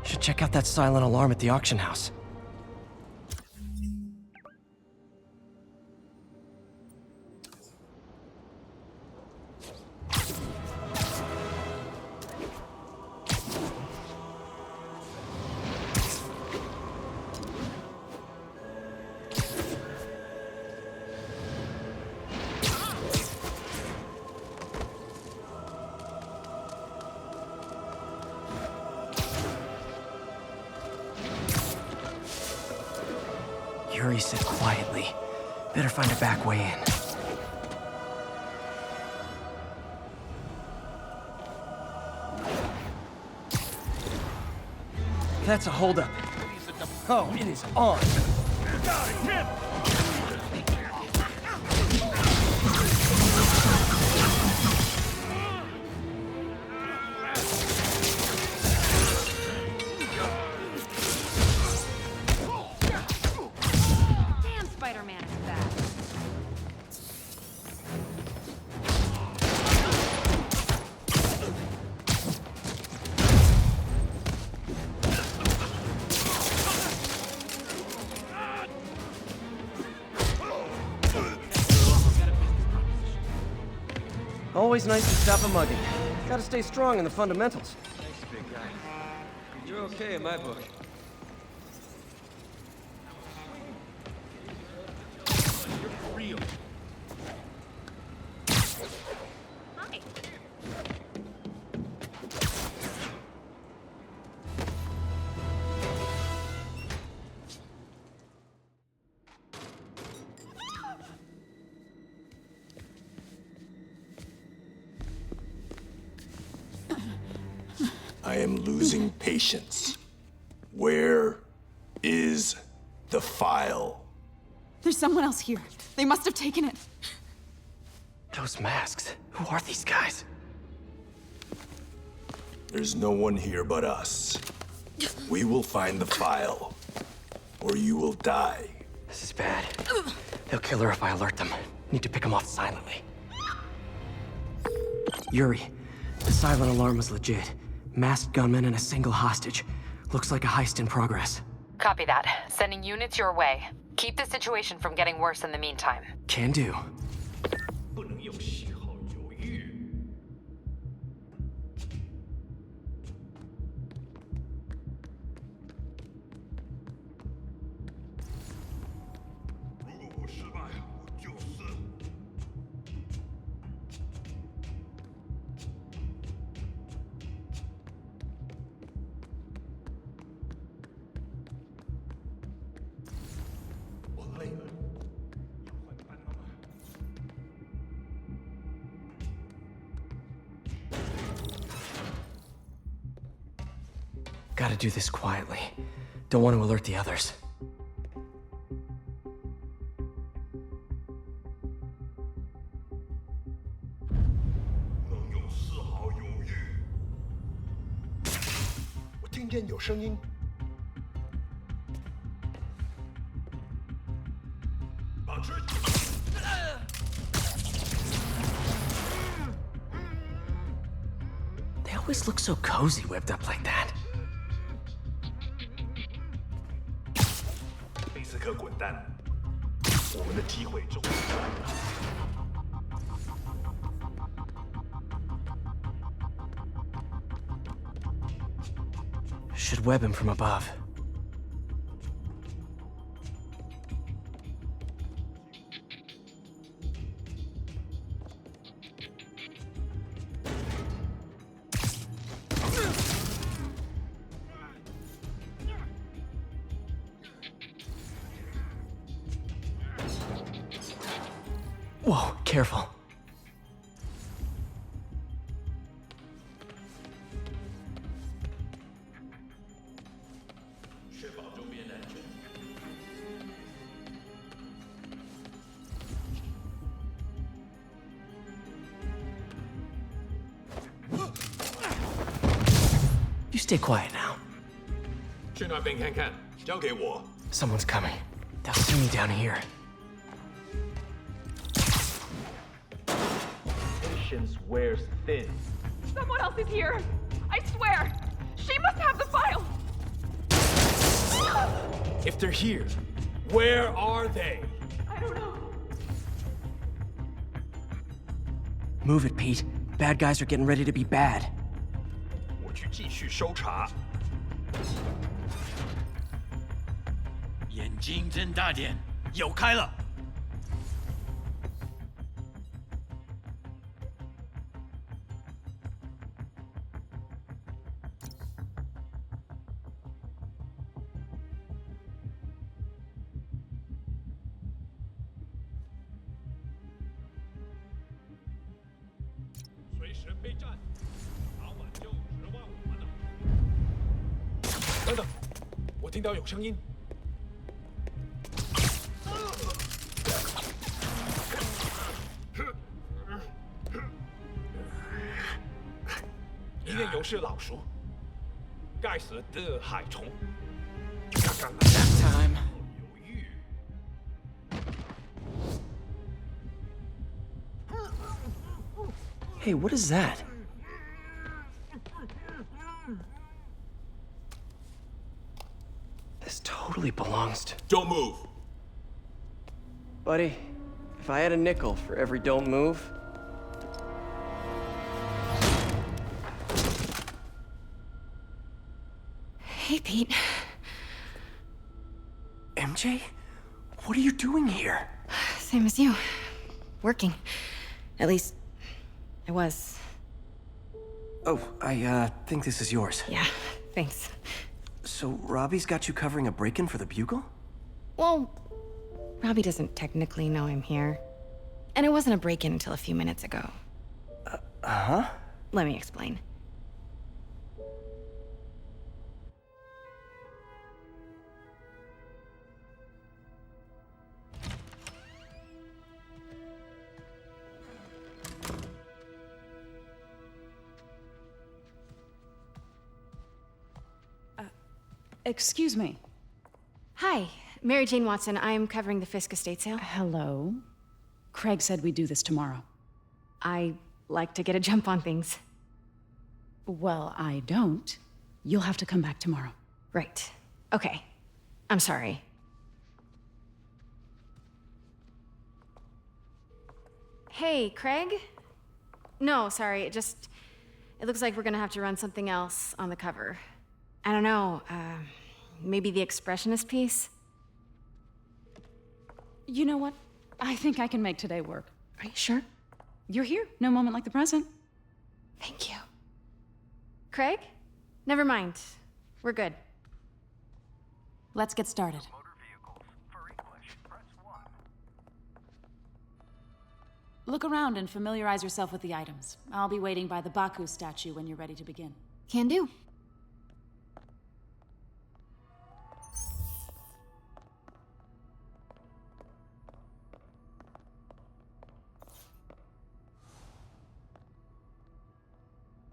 Should check out that silent alarm at the auction house. Yuri said quietly. Better find a back way in. That's a holdup. Oh, it is on. Got it, him! Damn, Spider-Man is back. Always nice to stop a mugging. Gotta stay strong in the fundamentals. Thanks, big guy. You're okay in my book. You're for real. Hi. I am losing patience. Where is the file? There's someone else here. They must have taken it. Those masks. Who are these guys? There's no one here but us. We will find the file, or you will die. This is bad. They'll kill her if I alert them. Need to pick them off silently. Yuri, the silent alarm was legit. Masked gunmen and a single hostage. Looks like a heist in progress. Copy that. Sending units your way. Keep the situation from getting worse in the meantime. Can do. 不能又喜好犹豫。如果我失败，我就死。我累了，要换班了吗？ Gotta do this quietly. Don't want to alert the others. 不能有丝毫犹豫。我听见有声音。把车。 They always look so cozy whipped up like that. 贝斯克滚蛋！我们的机会终于来了。 Should web him from above. Whoa, careful. 确保周边安全。 You stay quiet now. 去那边看看，交给我。 Someone's coming. They'll see me down here. Patience wears thin. Someone else is here. I swear. She must have the file. If they're here, where are they? Move it, Pete. Bad guys are getting ready to be bad. 我去继续搜查。眼睛睁大点，有开了。随时备战，早晚就指望我们了。等等，我听到有声音。一定有是老鼠，该死的害虫！刚刚 Time. 犹豫。 Hey, what is that? This totally belongs to... Don't move. Buddy, if I had a nickel for every don't move... Hey, Pete. MJ? What are you doing here? Same as you. Working. At least, I was. Oh, I think this is yours. Yeah, thanks. So, Robbie's got you covering a break-in for the Bugle? Well, Robbie doesn't technically know I'm here. And it wasn't a break-in until a few minutes ago. Uh-huh? Let me explain. Excuse me. Hi, Mary Jane Watson. I'm covering the Fisk estate sale. Hello. Craig said we'd do this tomorrow. I like to get a jump on things. Well, I don't. You'll have to come back tomorrow. Right. Okay. I'm sorry. Hey, Craig? No, sorry. It looks like we're gonna have to run something else on the cover. I don't know, maybe the expressionist piece? You know what? I think I can make today work. Are you sure? You're here. No moment like the present. Thank you. Craig? Never mind. We're good. Let's get started. Look around and familiarize yourself with the items. I'll be waiting by the Baku statue when you're ready to begin. Can do.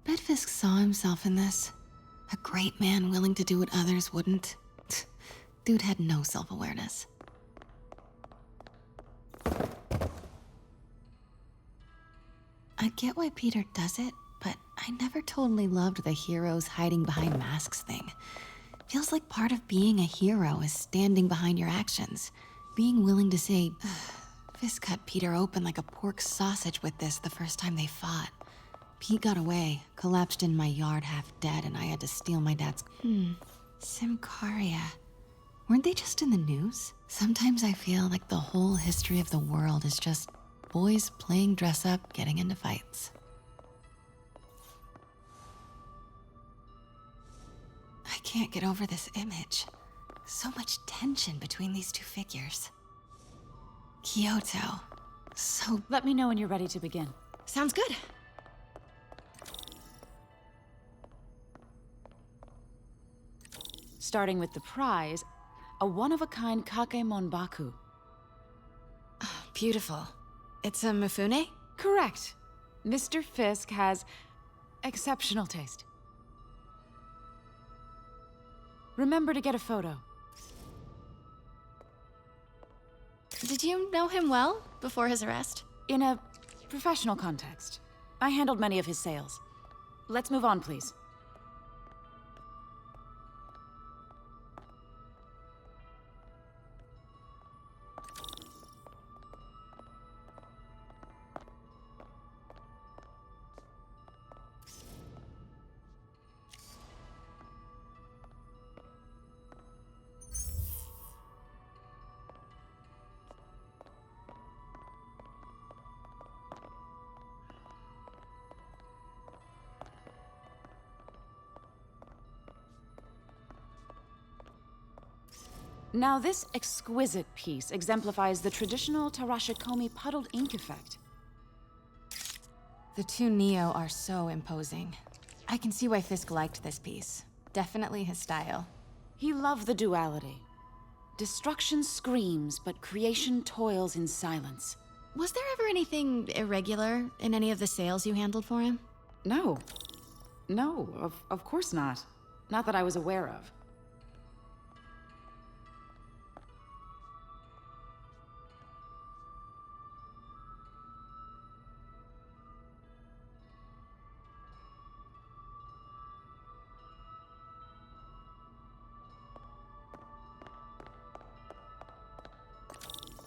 Bet Fisk saw himself in this. A great man willing to do what others wouldn't. Dude had no self-awareness. I get why Peter does it, but I never totally loved the heroes hiding behind masks thing. Feels like part of being a hero is standing behind your actions. Being willing to say, Fisk cut Peter open like a pork sausage with this the first time they fought. Pete got away, collapsed in my yard half dead, and I had to steal my dad's... Symkaria. Weren't they just in the news? Sometimes I feel like the whole history of the world is just boys playing dress-up, getting into fights. I can't get over this image. So much tension between these two figures. Kyoto. So... Let me know when you're ready to begin. Sounds good. Starting with the prize, a one-of-a-kind Kakemon Baku. Beautiful. It's a Mifune? Correct. Mr. Fisk has exceptional taste. Remember to get a photo. Did you know him well before his arrest? In a professional context. I handled many of his sales. Let's move on, please. Now, this exquisite piece exemplifies the traditional Tarashikomi puddled ink effect. The two Neo are so imposing. I can see why Fisk liked this piece. Definitely his style. He loved the duality. Destruction screams, but creation toils in silence. Was there ever anything irregular in any of the sales you handled for him? No. No, of course not. Not that I was aware of.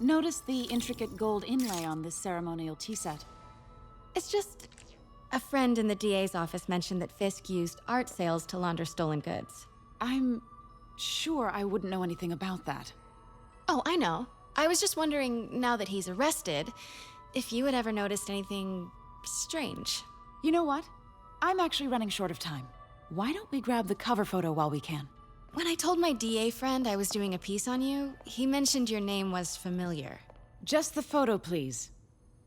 Notice the intricate gold inlay on this ceremonial tea set. It's just... a friend in the DA's office mentioned that Fisk used art sales to launder stolen goods. I'm sure I wouldn't know anything about that. Oh, I know. I was just wondering, now that he's arrested, if you had ever noticed anything strange. You know what? I'm actually running short of time. Why don't we grab the cover photo while we can? When I told my DA friend I was doing a piece on you, he mentioned your name was familiar. Just the photo, please.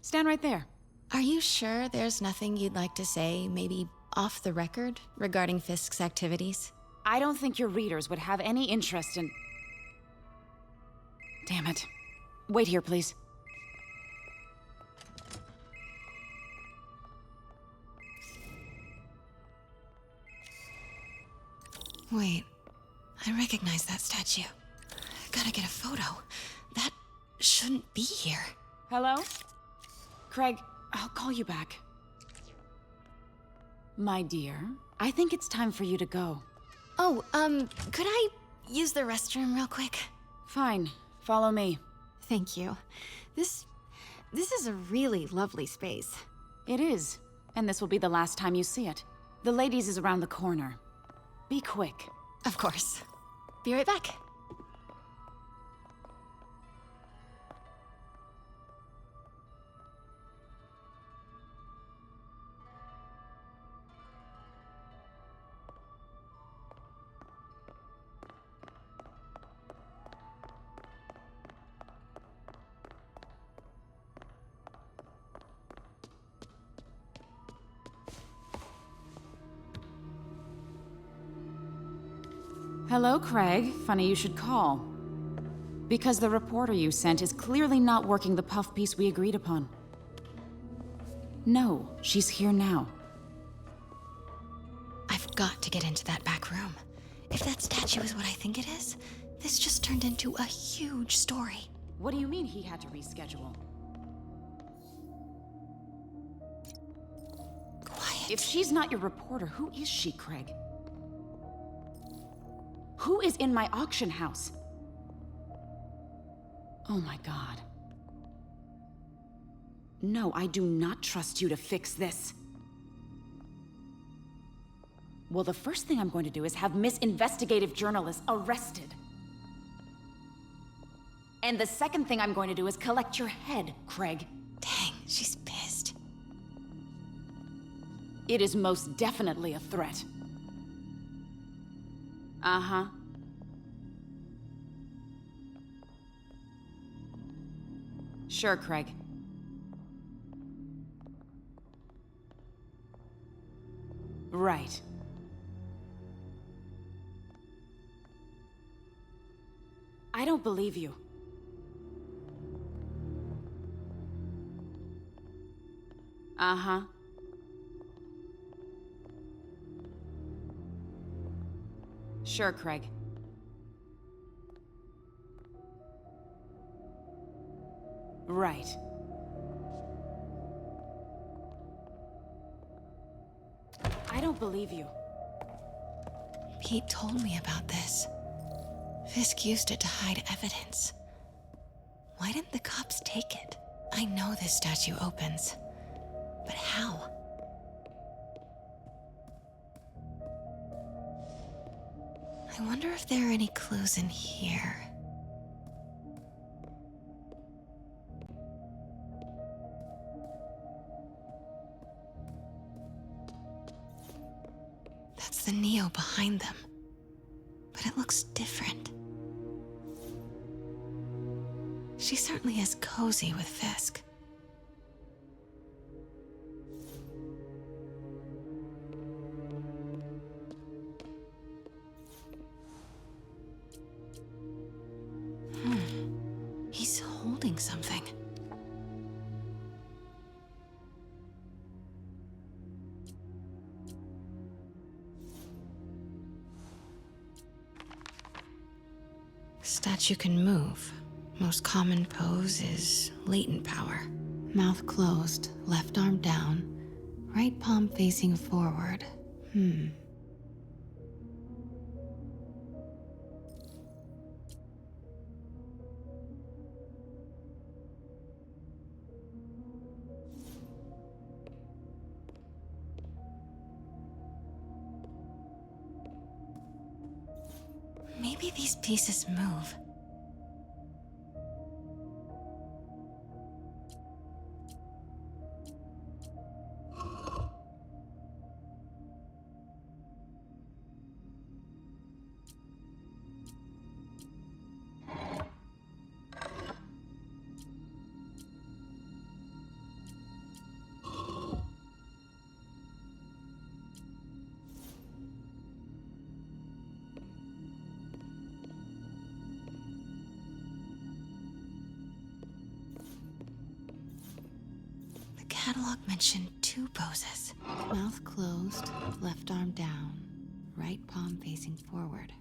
Stand right there. Are you sure there's nothing you'd like to say, maybe off the record, regarding Fisk's activities? I don't think your readers would have any interest in... Damn it. Wait here, please. Wait, I recognize that statue. Gotta get a photo. That shouldn't be here. Hello? Craig, I'll call you back. My dear, I think it's time for you to go. Oh, could I use the restroom real quick? Fine. Follow me. Thank you. This is a really lovely space. It is. And this will be the last time you see it. The ladies is around the corner. Be quick. Of course. Be right back. Hello, Craig. Funny you should call. Because the reporter you sent is clearly not working the puff piece we agreed upon. No, she's here now. I've got to get into that back room. If that statue is what I think it is, this just turned into a huge story. What do you mean he had to reschedule? Quiet. If she's not your reporter, who is she, Craig? Who is in my auction house? Oh my God. No, I do not trust you to fix this. Well, the first thing I'm going to do is have Miss Investigative Journalist arrested. And the second thing I'm going to do is collect your head, Craig. Dang, she's pissed. It is most definitely a threat. Uh-huh. Sure, Craig. Right. I don't believe you. Uh-huh. Sure, Craig. Right. I don't believe you. Pete told me about this. Fisk used it to hide evidence. Why didn't the cops take it? I know this statue opens, but how? I wonder if there are any clues in here. That's the Neo behind them, but it looks different. She certainly is cozy with Fisk. He's holding something. Statue can move. Most common pose is latent power. Mouth closed, left arm down, right palm facing forward. Maybe these pieces move. Catalog mentioned 2 poses. Mouth closed, left arm down, right palm facing forward.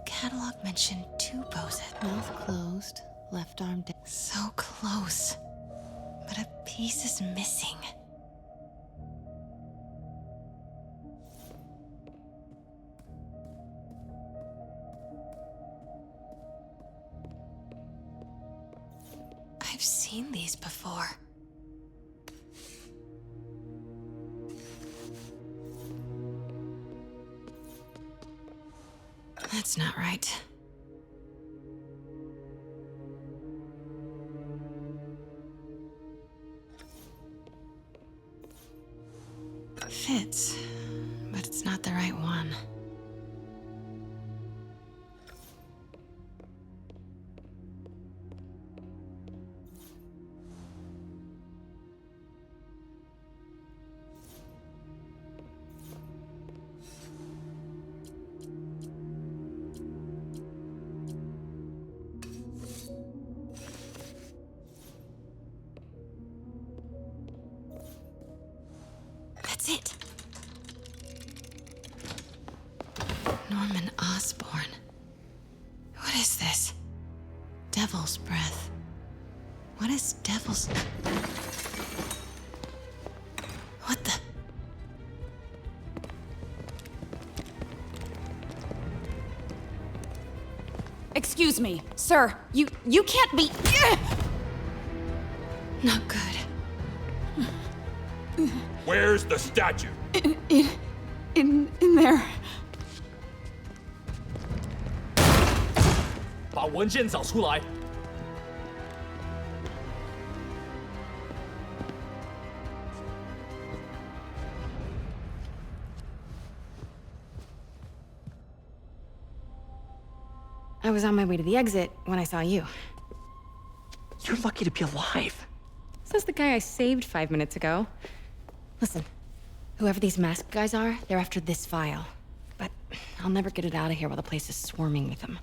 Catalog mentioned 2 poses. Mouth closed, left arm down. So close. But a piece is missing. I've seen these before. That's not right. Fits, but it's not the right one. That's it. Norman Osborn. What is this? Devil's breath. What is devil's... What the... Excuse me, sir. You can't be... Not good. Where's the statue? In there. 把文件找出来。 I was on my way to the exit when I saw you. You're lucky to be alive. Says the guy I saved 5 minutes ago. Listen, whoever these masked guys are, they're after this file. But I'll never get it out of here while the place is swarming with them.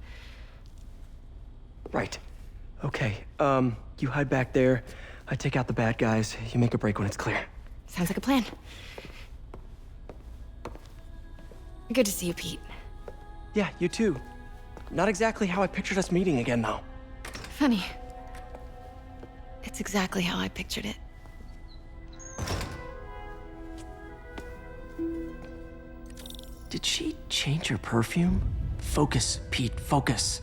Right. Okay, you hide back there. I take out the bad guys. You make a break when it's clear. Sounds like a plan. Good to see you, Pete. Yeah, you too. Not exactly how I pictured us meeting again, though. Funny. It's exactly how I pictured it. Did she change her perfume? Focus, Pete, focus.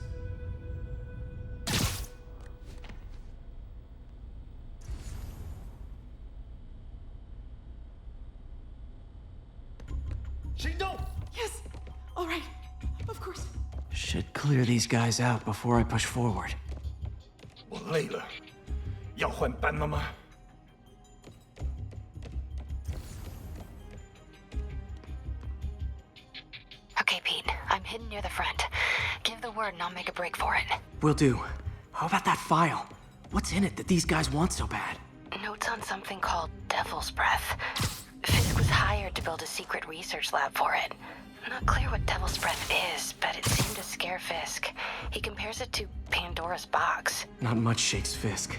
Yes! Alright. Of course. Should clear these guys out before I push forward. 我累了，要换班了吗？ Okay, Pete. I'm hidden near the front. Give the word and I'll make a break for it. Will do. How about that file? What's in it that these guys want so bad? Notes on something called Devil's Breath. Fisk was hired to build a secret research lab for it. Not clear what Devil's Breath is, but it seemed to scare Fisk. He compares it to Pandora's box. Not much shakes Fisk.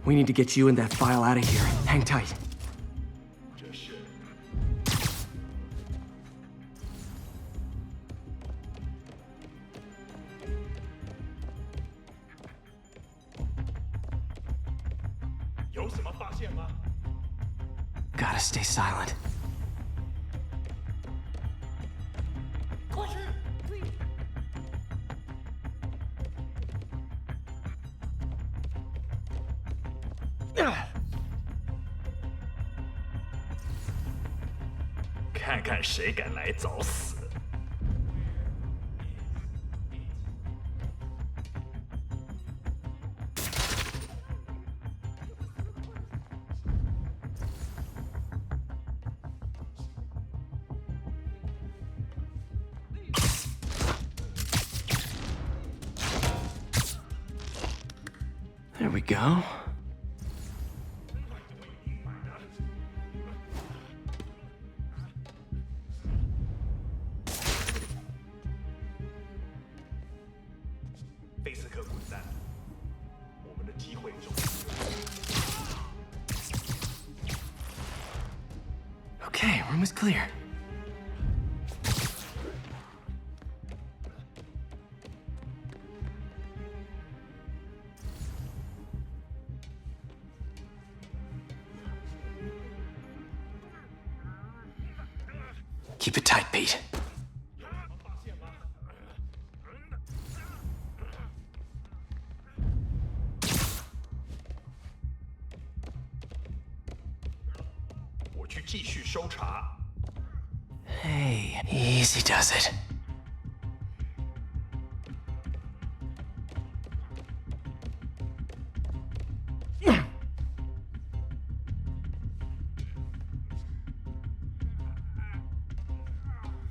We need to get you and that file out of here. Hang tight. 这是。有什么发现吗？ Gotta stay silent. 快去！ 看看谁敢来找死！ There we go. 贝斯克滚蛋！我们的机会终于。 Okay, room is clear. Keep it tight, Pete. Hey, easy does it.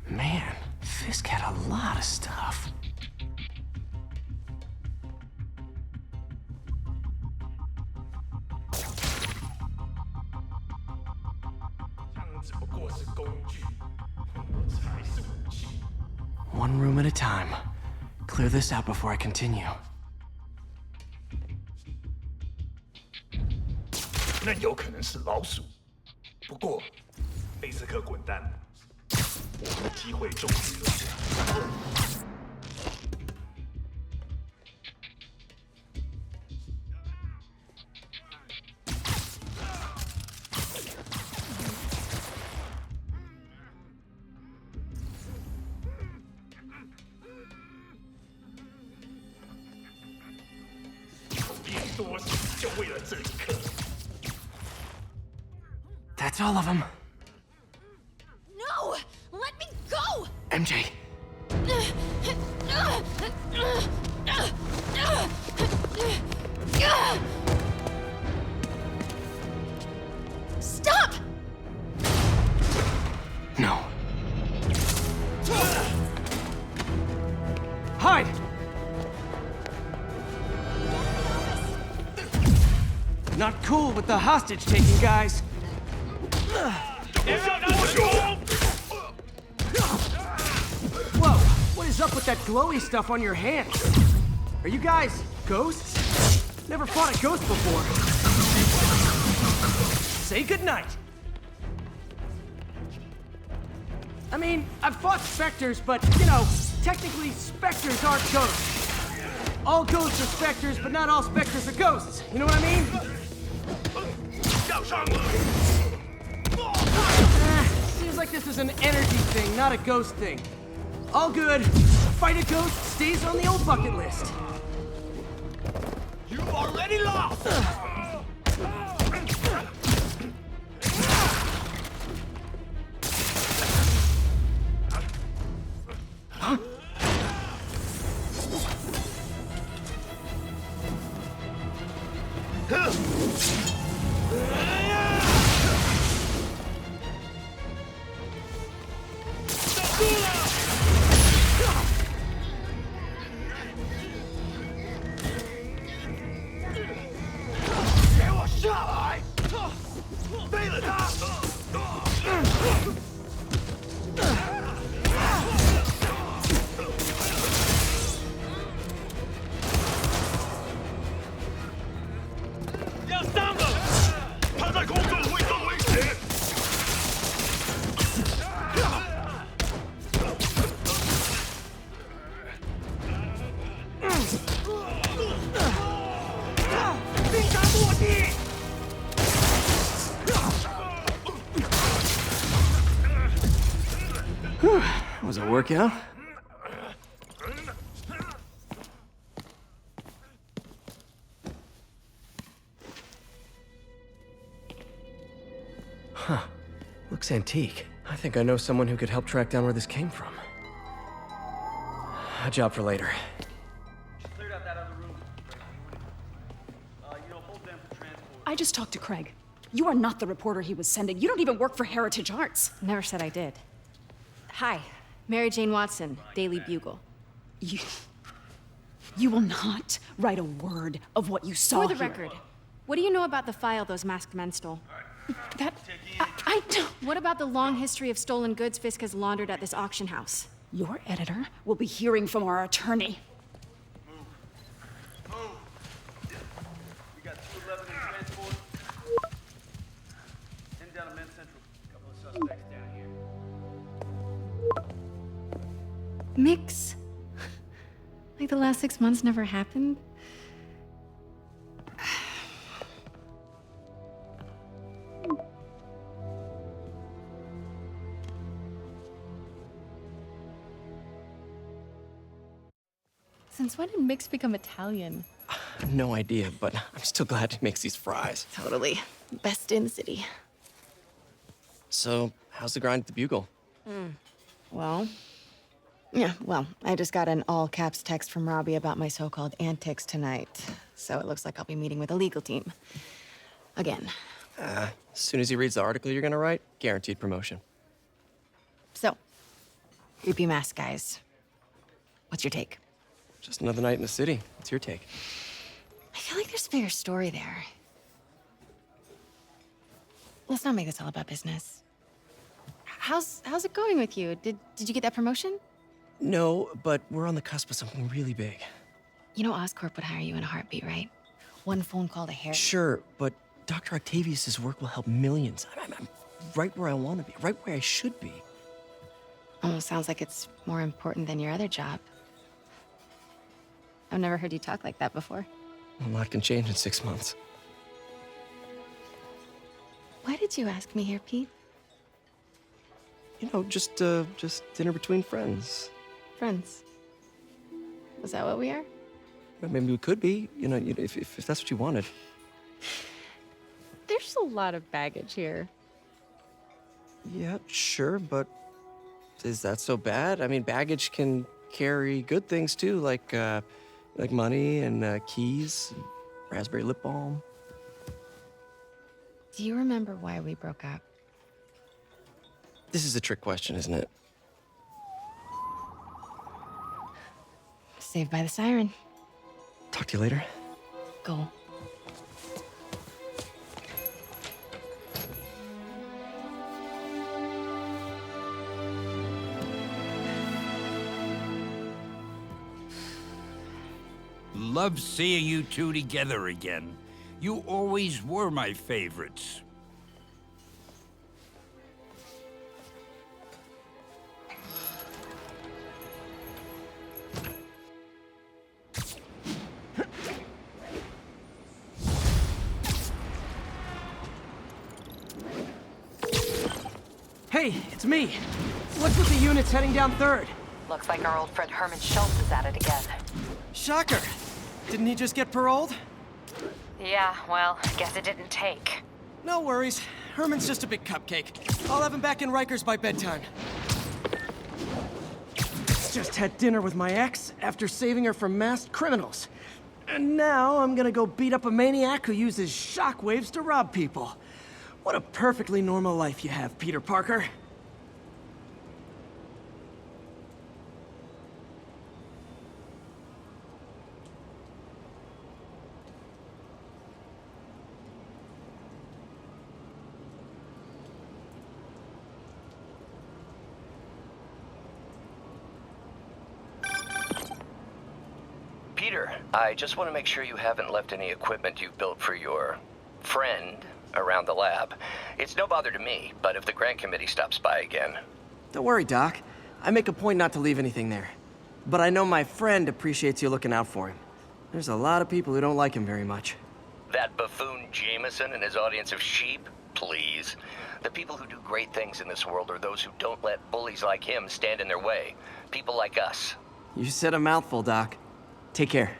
Man, Fisk had a lot of stuff. 只不过是工具，我才是武器。 One room at a time. Clear this out before I continue. 那有可能是老鼠，不过贝斯克滚蛋，我们的机会终于了。 就为了这一刻。 That's all of them. No! Let me go! MJ. Stop! No. Hide! Not cool with the hostage-taking guys. Whoa, what is up with that glowy stuff on your hands? Are you guys ghosts? Never fought a ghost before. Say goodnight. I mean, I've fought specters, but, you know, technically specters aren't ghosts. All ghosts are specters, but not all specters are ghosts. You know what I mean? Seems like this is an energy thing, not a ghost thing. All good. Fight a ghost stays on the old bucket list. You already lost! Was it a workout? Huh. Looks antique. I think I know someone who could help track down where this came from. A job for later. Cleared out that other room. Hold them for transport. I just talked to Craig. You are not the reporter he was sending. You don't even work for Heritage Arts. Never said I did. Hi, Mary Jane Watson, Daily Bugle. You will not write a word of what you saw For the here. record, what do you know about the file those masked men stole? I don't... What about the long history of stolen goods Fisk has laundered at this auction house? Your editor will be hearing from our attorney. Move. We got 211 in transport. Heading down to Men's Central. Couple of suspects down here. Mix? Like the last 6 months never happened? Since when did Mix become Italian? No idea, but I'm still glad he makes these fries. Totally. Best in the city. So, how's the grind at the Bugle? Well, I just got an all-caps text from Robbie about my so-called antics tonight. So it looks like I'll be meeting with a legal team. Again. As soon as he reads the article you're gonna write, guaranteed promotion. So, creepy mask guys. What's your take? Just another night in the city. What's your take? I feel like there's a bigger story there. Let's not make this all about business. How's it going with you? Did you get that promotion? No, but we're on the cusp of something really big. You know Oscorp would hire you in a heartbeat, right? One phone call to Harry. Sure, but Dr. Octavius's work will help millions. I'm right where I want to be, right where I should be. Almost sounds like it's more important than your other job. I've never heard you talk like that before. A lot can change in 6 months. Why did you ask me here, Pete? You know, just dinner between friends. Friends. Is that what we are? Well, maybe we could be, if that's what you wanted. There's a lot of baggage here. Yeah, sure, but is that so bad? I mean, baggage can carry good things too, like money and keys, and raspberry lip balm. Do you remember why we broke up? This is a trick question, isn't it? Saved by the siren. Talk to you later. Go. Love seeing you two together again. You always were my favorites. Hey, it's me. What's with the units heading down 3rd? Looks like our old friend Herman Schultz is at it again. Shocker. Didn't he just get paroled? Yeah, well, guess it didn't take. No worries. Herman's just a big cupcake. I'll have him back in Rikers by bedtime. Just had dinner with my ex after saving her from masked criminals. And now I'm gonna go beat up a maniac who uses shockwaves to rob people. What a perfectly normal life you have, Peter Parker. Peter, I just want to make sure you haven't left any equipment you've built for your friend around the lab. It's no bother to me, but if the grant committee stops by again... Don't worry, Doc. I make a point not to leave anything there. But I know my friend appreciates you looking out for him. There's a lot of people who don't like him very much. That buffoon Jameson and his audience of sheep? Please. The people who do great things in this world are those who don't let bullies like him stand in their way. People like us. You said a mouthful, Doc. Take care.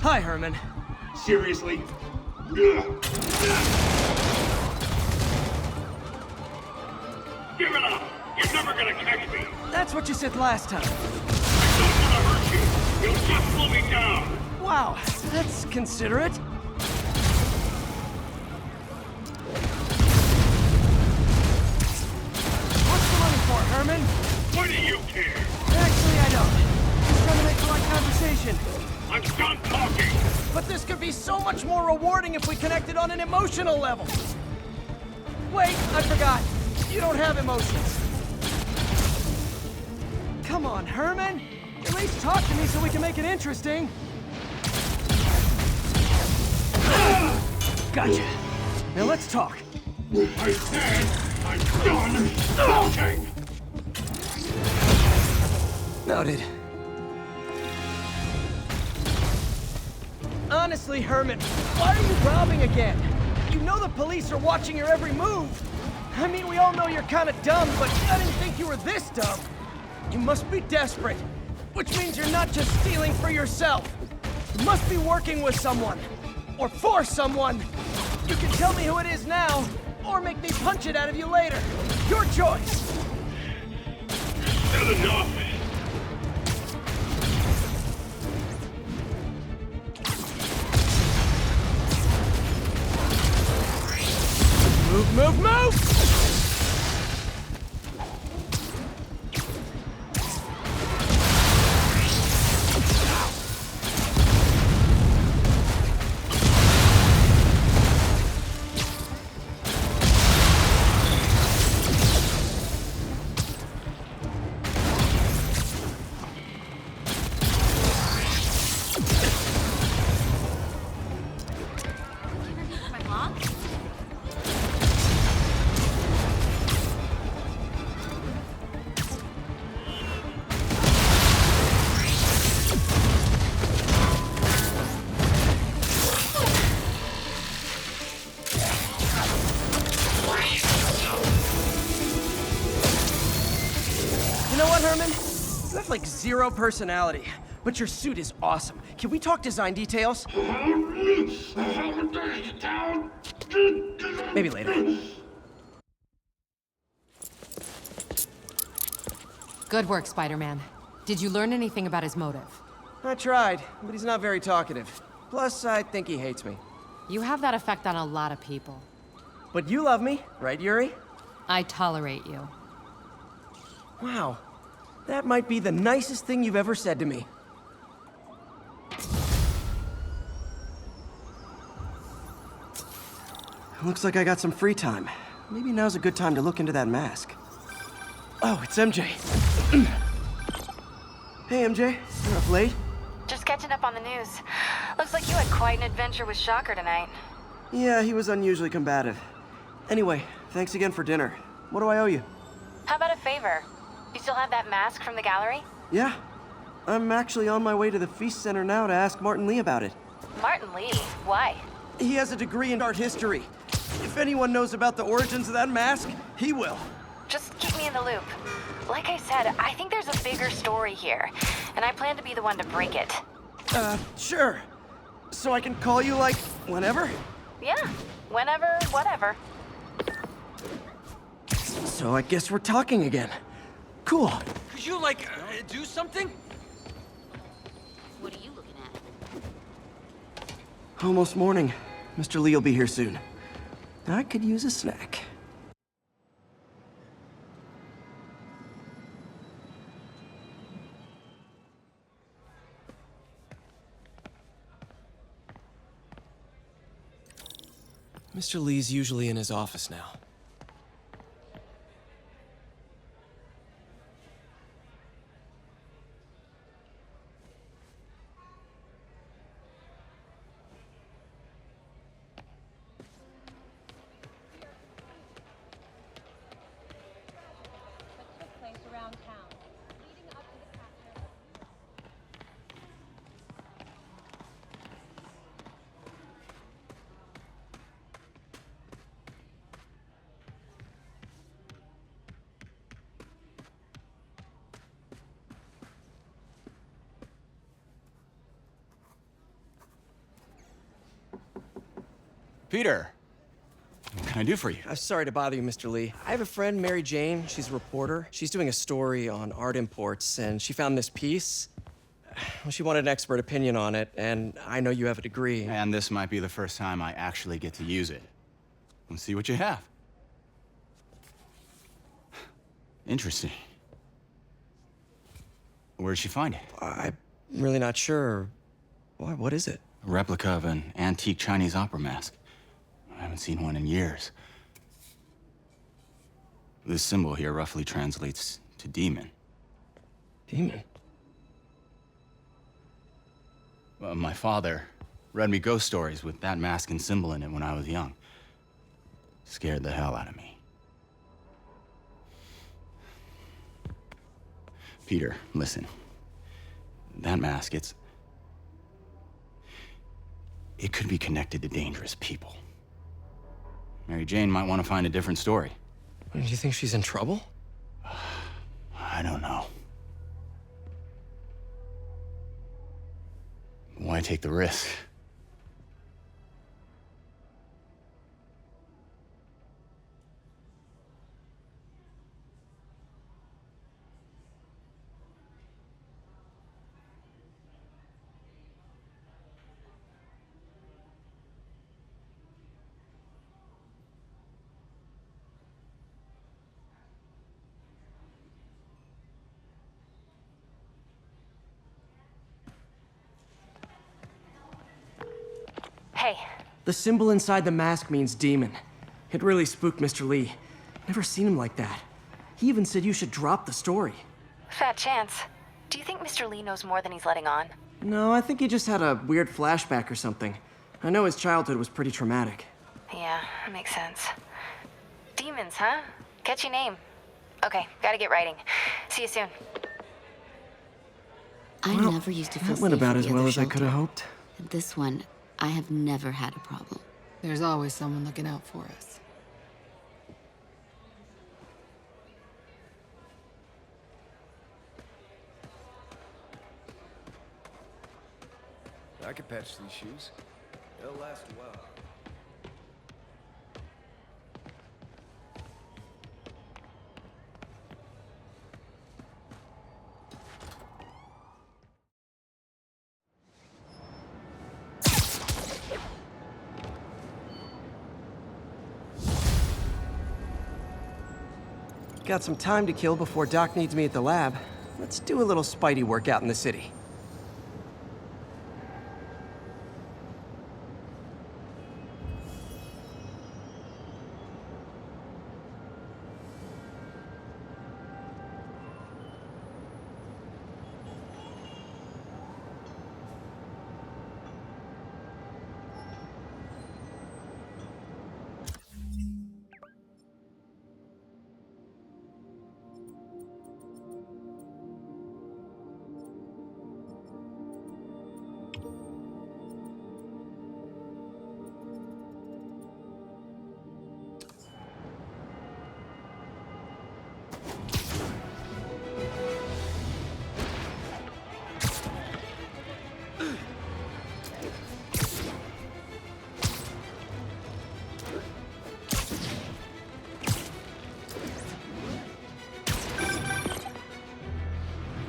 Hi, Herman. Seriously? Give it up! You're never gonna catch me! That's what you said last time. I don't wanna hurt you! You'll just slow me down! Wow, that's considerate. What's the money for, Herman? What do you care? Actually, I don't. Just trying to make polite conversation. I'm done talking! But this could be so much more rewarding if we connected on an emotional level. Wait, I forgot. You don't have emotions. Come on, Herman. At least talk to me so we can make it interesting. Gotcha. Now let's talk. I said I'm done talking! Noted. Honestly, Herman, why are you robbing again? You know the police are watching your every move. I mean, we all know you're kind of dumb, but I didn't think you were this dumb. You must be desperate, which means you're not just stealing for yourself. You must be working with someone, or for someone. You can tell me who it is now, or make me punch it out of you later. Your choice. Still enough! Move, move, move! You know what, Herman? You have like zero personality, but your suit is awesome. Can we talk design details? Maybe later. Good work, Spider-Man. Did you learn anything about his motive? I tried, but he's not very talkative. Plus, I think he hates me. You have that effect on a lot of people. But you love me, right, Yuri? I tolerate you. Wow. That might be the nicest thing you've ever said to me. Looks like I got some free time. Maybe now's a good time to look into that mask. Oh, it's MJ. Hey, MJ. You're up late? Just catching up on the news. Looks like you had quite an adventure with Shocker tonight. Yeah, he was unusually combative. Anyway, thanks again for dinner. What do I owe you? How about a favor? You still have that mask from the gallery? Yeah. I'm actually on my way to the Feast Center now to ask Martin Lee about it. Martin Lee? Why? He has a degree in art history. If anyone knows about the origins of that mask, he will. Just keep me in the loop. Like I said, I think there's a bigger story here, and I plan to be the one to break it. Sure. So I can call you, like, whenever? Yeah, whenever, whatever. So I guess we're talking again. Cool. Could you, like, do something? What are you looking at? Almost morning. Mr. Lee will be here soon. I could use a snack. Mr. Lee's usually in his office now. Peter, what can I do for you? Sorry to bother you, Mr. Lee. I have a friend, Mary Jane. She's a reporter. She's doing a story on art imports, and she found this piece. Well, she wanted an expert opinion on it, and I know you have a degree. And this might be the first time I actually get to use it. Let's see what you have. Interesting. Where did she find it? I'm really not sure. Why, what is it? A replica of an antique Chinese opera mask. I haven't seen one in years. This symbol here roughly translates to demon. Demon? My father read me ghost stories with that mask and symbol in it when I was young. Scared the hell out of me. Peter, listen. That mask, it could be connected to dangerous people. Mary Jane might want to find a different story. Do you think she's in trouble? I don't know. Why take the risk? Hey. The symbol inside the mask means demon. It really spooked Mr. Lee. Never seen him like that. He even said you should drop the story. Fat chance. Do you think Mr. Lee knows more than he's letting on? No, I think he just had a weird flashback or something. I know his childhood was pretty traumatic. Yeah, makes sense. Demons, huh? Catchy name. Okay, gotta get writing. See you soon. I Well, never used to feel that went safe about at as the well other as I could have shelter. hoped. At this one, I have never had a problem. There's always someone looking out for us. I could patch these shoes. They'll last a while. Got some time to kill before Doc needs me at the lab. Let's do a little Spidey workout in the city.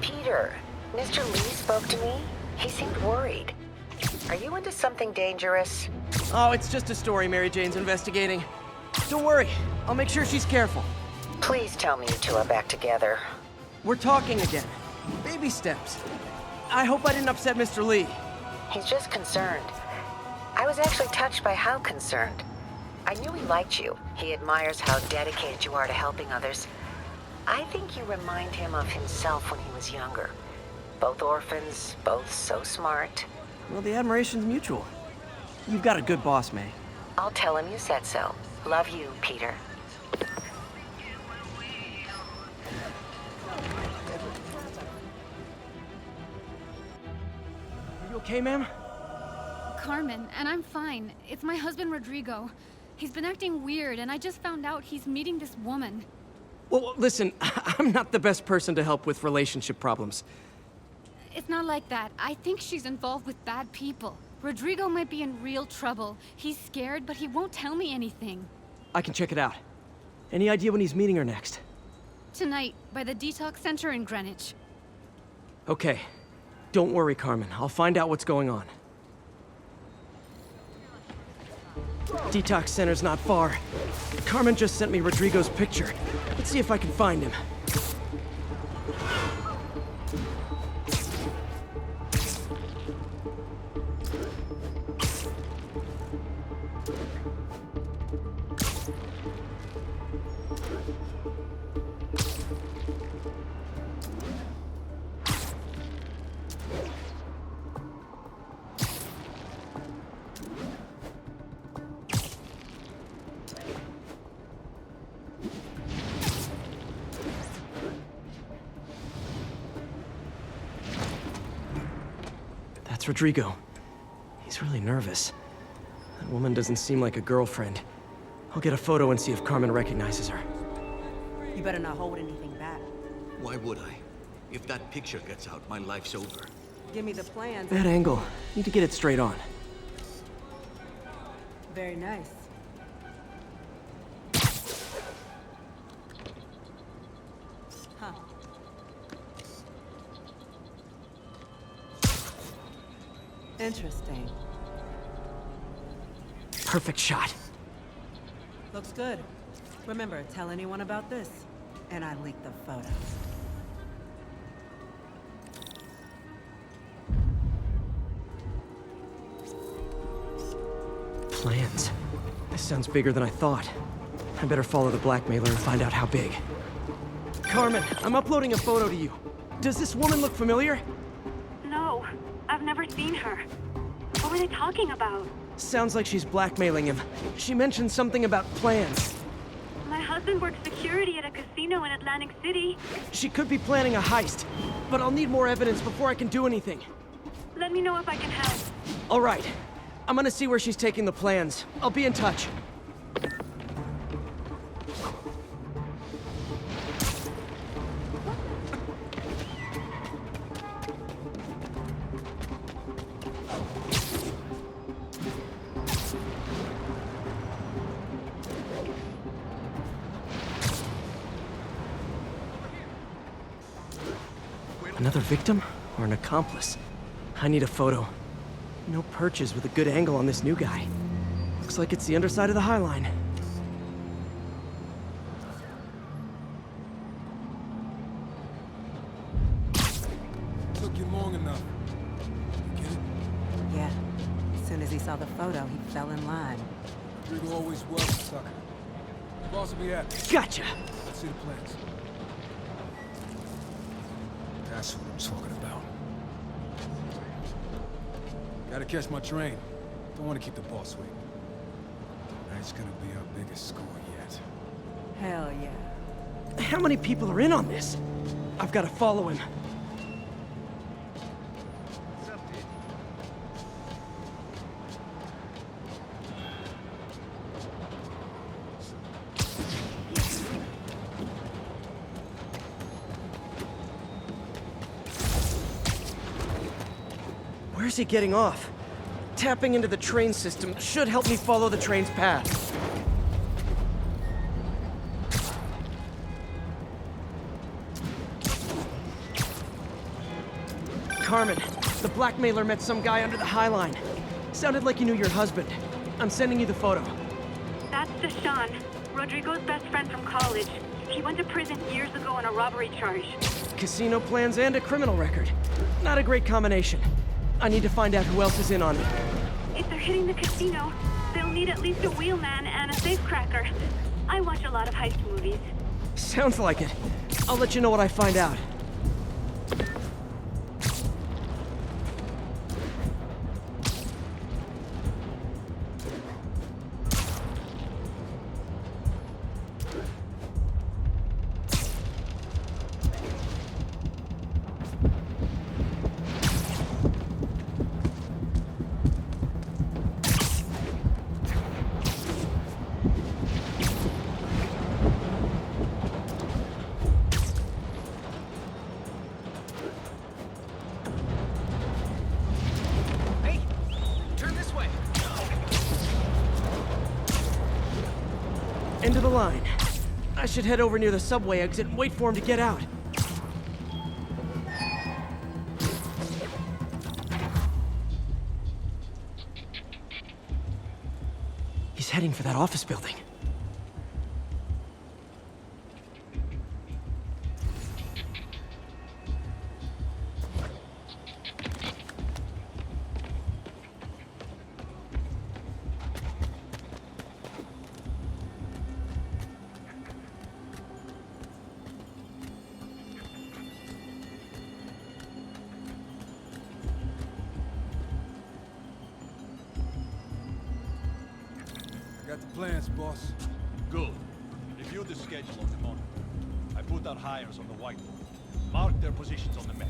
Peter, Mr. Lee spoke to me. He seemed worried. Are you into something dangerous? Oh, it's just a story Mary Jane's investigating. Don't worry, I'll make sure she's careful. Please tell me you two are back together. We're talking again. Baby steps. I hope I didn't upset Mr. Lee. He's just concerned. I was actually touched by how concerned. I knew he liked you. He admires how dedicated you are to helping others. I think you remind him of himself when he was younger. Both orphans, both so smart. Well, the admiration's mutual. You've got a good boss, May. I'll tell him you said so. Love you, Peter. Are you okay, ma'am? Carmen, and I'm fine. It's my husband, Rodrigo. He's been acting weird, and I just found out he's meeting this woman. Well, listen, I'm not the best person to help with relationship problems. It's not like that. I think she's involved with bad people. Rodrigo might be in real trouble. He's scared, but he won't tell me anything. I can check it out. Any idea when he's meeting her next? Tonight, by the detox center in Greenwich. Okay. Don't worry, Carmen. I'll find out what's going on. Detox center's not far. Carmen just sent me Rodrigo's picture. Let's see if I can find him. That's Rodrigo. He's really nervous. That woman doesn't seem like a girlfriend. I'll get a photo and see if Carmen recognizes her. You better not hold anything back. Why would I? If that picture gets out, my life's over. Give me the plans. Bad angle. Need to get it straight on. Very nice. Huh. Interesting. Perfect shot. Looks good. Remember, tell anyone about this, and I leak the photo. Plans. This sounds bigger than I thought. I better follow the blackmailer and find out how big. Carmen, I'm uploading a photo to you. Does this woman look familiar? No, I've never seen her. What were they talking about? Sounds like she's blackmailing him. She mentioned something about plans. My husband works security at a casino in Atlantic City. She could be planning a heist, but I'll need more evidence before I can do anything. Let me know if I can help. All right. I'm gonna see where she's taking the plans. I'll be in touch. Another victim or an accomplice? I need a photo. No perches with a good angle on this new guy. Looks like it's the underside of the High Line. Took you long enough. You get it? Yeah. As soon as he saw the photo, he fell in line. Rodrigo always was a sucker. Boss will be happy. Gotcha! Let's see the plans. That's what I'm talking about. Gotta catch my train. Don't want to keep the boss waiting. Tonight's gonna be our biggest score yet. Hell yeah. How many people are in on this? I've got to follow him. Where's he getting off? Tapping into the train system should help me follow the train's path. Carmen, the blackmailer met some guy under the High Line. Sounded like you knew your husband. I'm sending you the photo. That's Deshaun, Rodrigo's best friend from college. He went to prison years ago on a robbery charge. Casino plans and a criminal record. Not a great combination. I need to find out who else is in on it. If they're hitting the casino, they'll need at least a wheelman and a safecracker. I watch a lot of heist movies. Sounds like it. I'll let you know what I find out. End of the line. I should head over near the subway exit and wait for him to get out. heading for that office building. Got the plans, boss. Good. Review the schedule on the monitor. I put our hires on the whiteboard. Mark their positions on the map.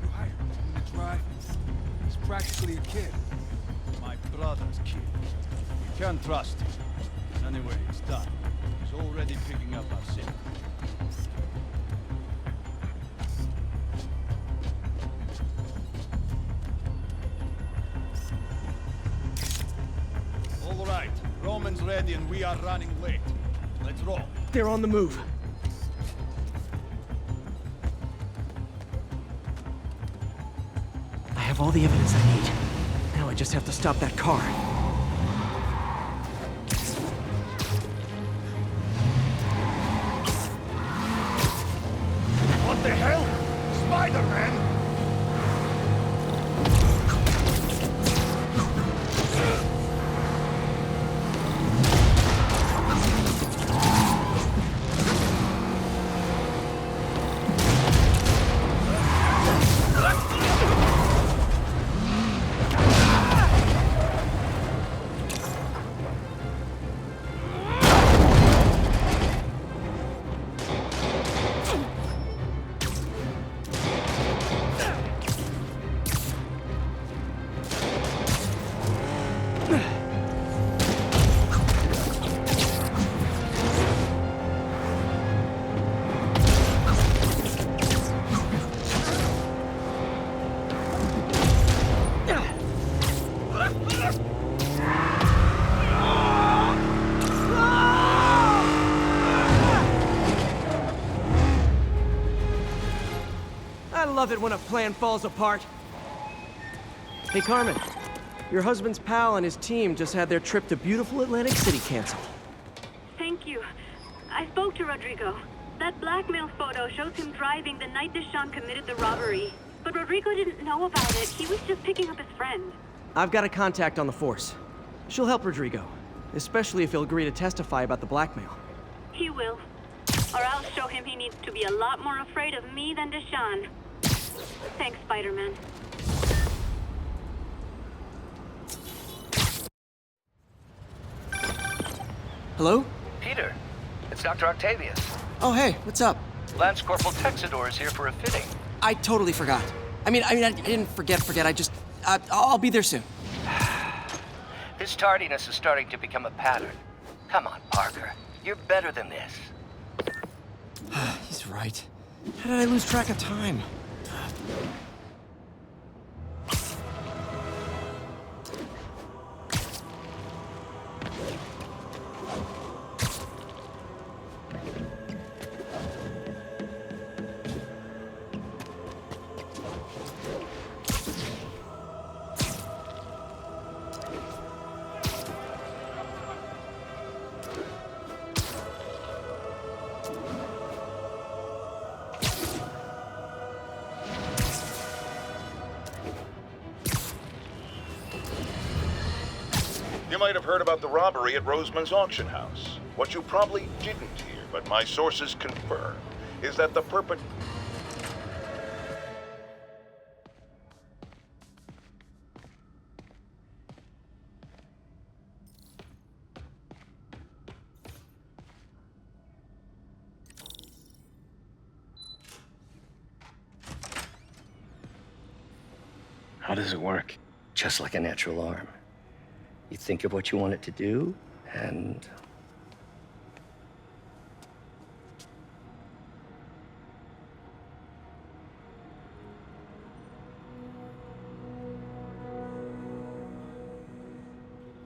You hired him to drive? He's practically a kid. My brother's kid. You can't trust him. Anyway, it's done. He's already picking up our signal. All right, Roman's ready and we are running late. Let's roll. They're on the move. I have all the evidence I need. Now I just have to stop that car. What the hell? Spider-Man! I love it when a plan falls apart. Hey, Carmen. Your husband's pal and his team just had their trip to beautiful Atlantic City canceled. Thank you. I spoke to Rodrigo. That blackmail photo shows him driving the night Deshaun committed the robbery. But Rodrigo didn't know about it. He was just picking up his friend. I've got a contact on the force. She'll help Rodrigo, especially if he'll agree to testify about the blackmail. He will. Or I'll show him he needs to be a lot more afraid of me than Deshaun. Thanks, Spider-Man. Hello? Peter, it's Dr. Octavius. Oh, hey, what's up? Lance Corporal Texidor is here for a fitting. I totally forgot. I didn't forget. I'll be there soon. This tardiness is starting to become a pattern. Come on, Parker. You're better than this. He's right. How did I lose track of time? You might have heard about the robbery at Roseman's auction house. What you probably didn't hear, but my sources confirm, is that the How does it work? Just like a natural arm. You think of what you want it to do, and...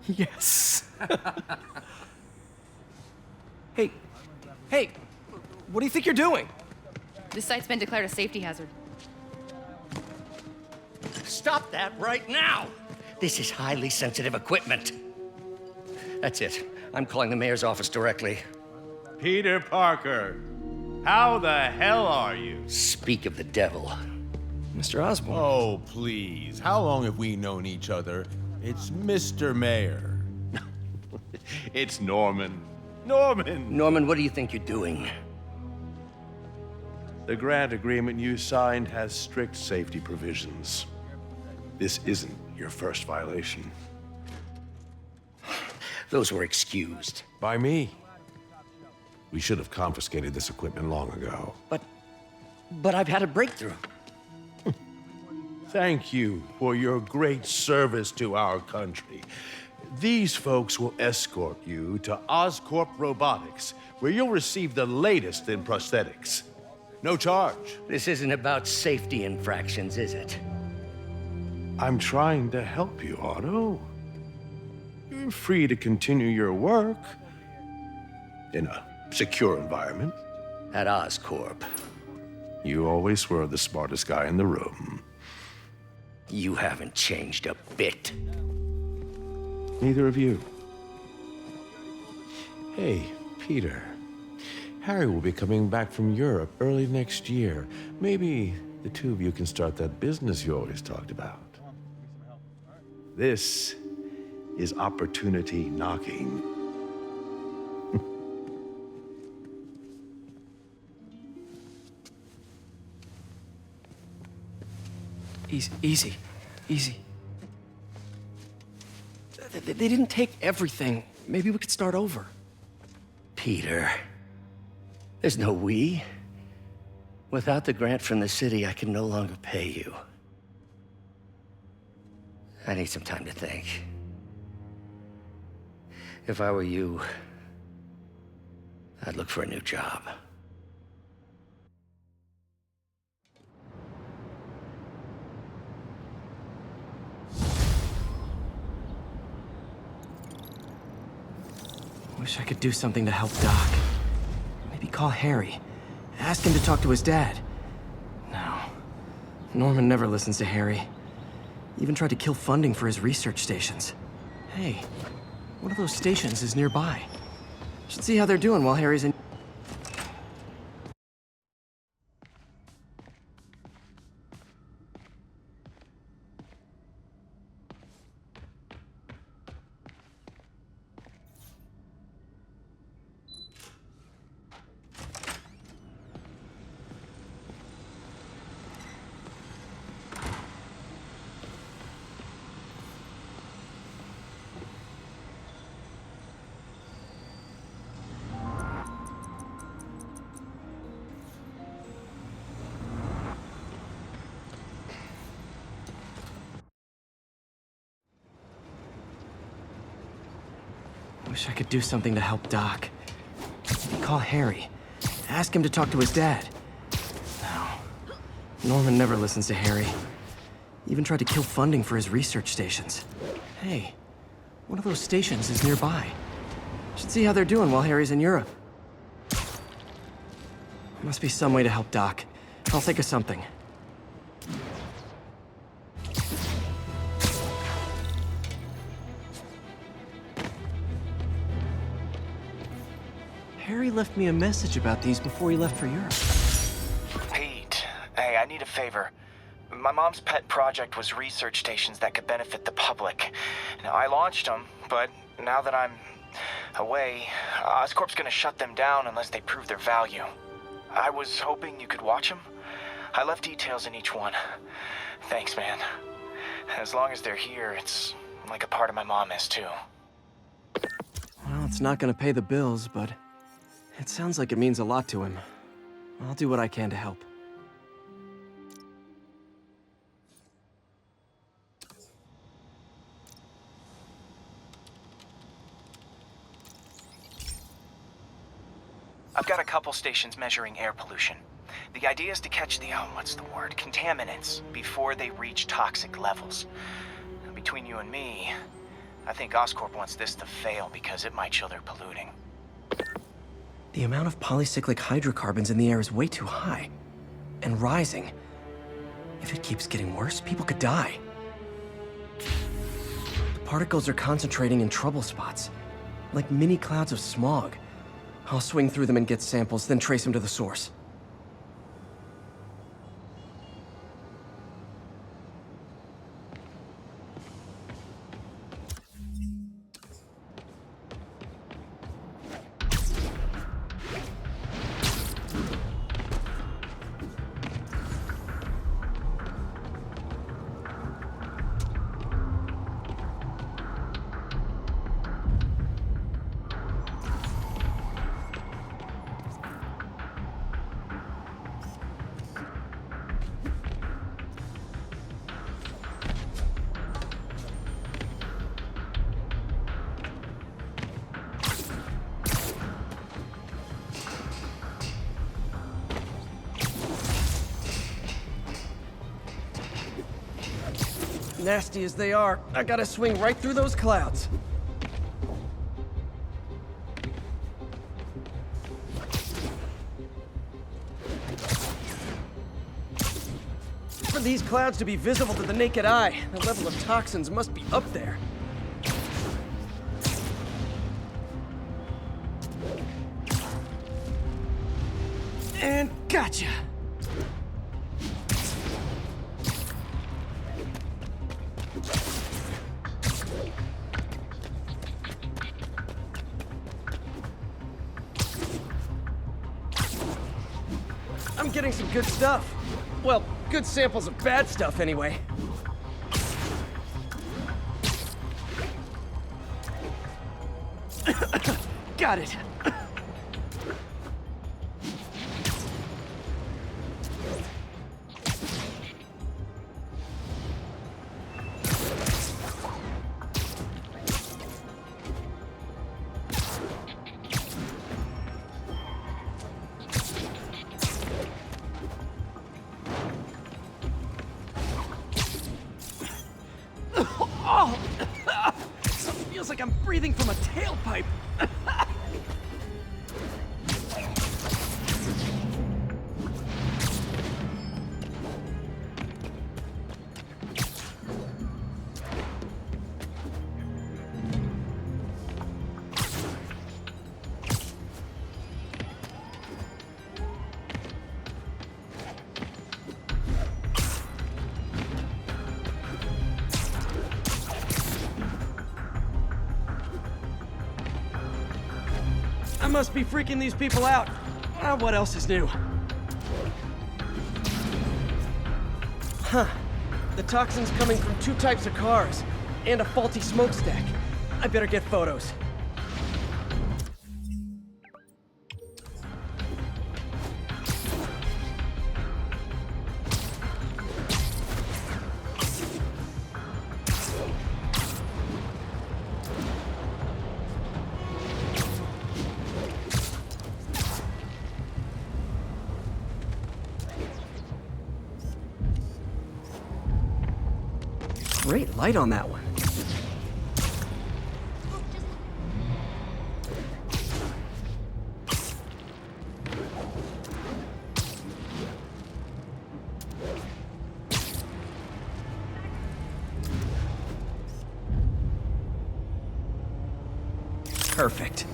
Yes. Hey, what do you think you're doing? This site's been declared a safety hazard. stop that right now! This is highly sensitive equipment. That's it. I'm calling the mayor's office directly. Peter Parker, how the hell are you? Speak of the devil. Mr. Osborn. Oh, please. How long have we known each other? It's Mr. Mayor. It's Norman. Norman! Norman, what do you think you're doing? The grant agreement you signed has strict safety provisions. This isn't your first violation. Those were excused. By me. We should have confiscated this equipment long ago. But I've had a breakthrough. Thank you for your great service to our country. These folks will escort you to Oscorp Robotics, where you'll receive the latest in prosthetics. No charge. This isn't about safety infractions, is it? I'm trying to help you, Otto. You're free to continue your work in a secure environment. At Oscorp. You always were the smartest guy in the room. You haven't changed a bit. Neither of you. Hey, Peter. Harry will be coming back from Europe early next year. Maybe the two of you can start that business you always talked about. This is opportunity knocking. Easy. They didn't take everything. Maybe we could start over. Peter, there's no we. Without the grant from the city, I can no longer pay you. I need some time to think. If I were you, I'd look for a new job. Wish I could do something to help Doc. Maybe call Harry. Ask him to talk to his dad. No. Norman never listens to Harry. Even tried to kill funding for his research stations. Hey, one of those stations is nearby. Should see how they're doing while Harry's in... Wish I could do something to help Doc. Maybe call Harry. Ask him to talk to his dad. No. Norman never listens to Harry. Even tried to kill funding for his research stations. Hey, one of those stations is nearby. Should see how they're doing while Harry's in Europe. Must be some way to help Doc. I'll think of something. Harry left me a message about these before he left for Europe. Pete, hey, I need a favor. My mom's pet project was research stations that could benefit the public. Now, I launched them, but now that I'm away, Oscorp's gonna shut them down unless they prove their value. I was hoping you could watch them. I left details in each one. Thanks, man. As long as they're here, it's like a part of my mom is, too. Well, it's not gonna pay the bills, but it sounds like it means a lot to him. I'll do what I can to help. I've got a couple stations measuring air pollution. The idea is to catch the, contaminants before they reach toxic levels. Between you and me, I think Oscorp wants this to fail because it might show they're polluting. The amount of polycyclic hydrocarbons in the air is way too high. And rising. If it keeps getting worse, people could die. particles are concentrating in trouble spots, like mini clouds of smog. I'll swing through them and get samples, then trace them to the source. Nasty as they are, I gotta swing right through those clouds. For these clouds to be visible to the naked eye, the level of toxins must be up there. And gotcha! I'm getting some good stuff. Well, good samples of bad stuff, anyway. Got it. Oh! Feels like I'm breathing from a tailpipe. I must be freaking these people out. What else is new? Huh. The toxin's coming from 2 types of cars, and a faulty smokestack. I better get photos. Great light on that one. Perfect.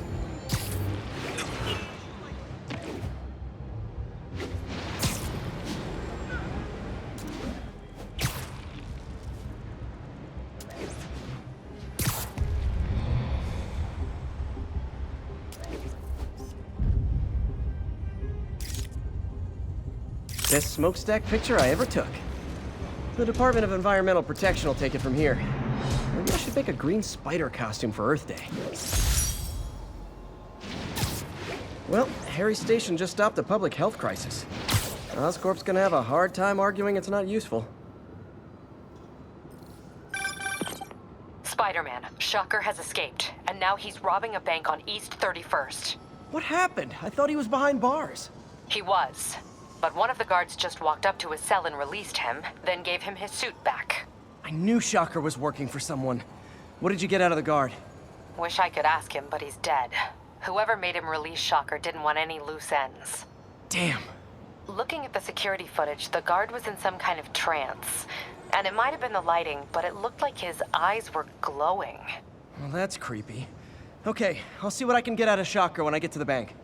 Best smokestack picture I ever took. The Department of Environmental Protection will take it from here. Maybe I should make a green spider costume for Earth Day. Well, Harry Station just stopped a public health crisis. Oscorp's gonna have a hard time arguing it's not useful. Spider-Man, Shocker has escaped, and now he's robbing a bank on East 31st. What happened? I thought he was behind bars. He was. But one of the guards just walked up to his cell and released him, then gave him his suit back. I knew Shocker was working for someone. What did you get out of the guard? Wish I could ask him, but he's dead. Whoever made him release Shocker didn't want any loose ends. Damn. Looking at the security footage, the guard was in some kind of trance. And it might have been the lighting, but it looked like his eyes were glowing. Well, that's creepy. Okay, I'll see what I can get out of Shocker when I get to the bank.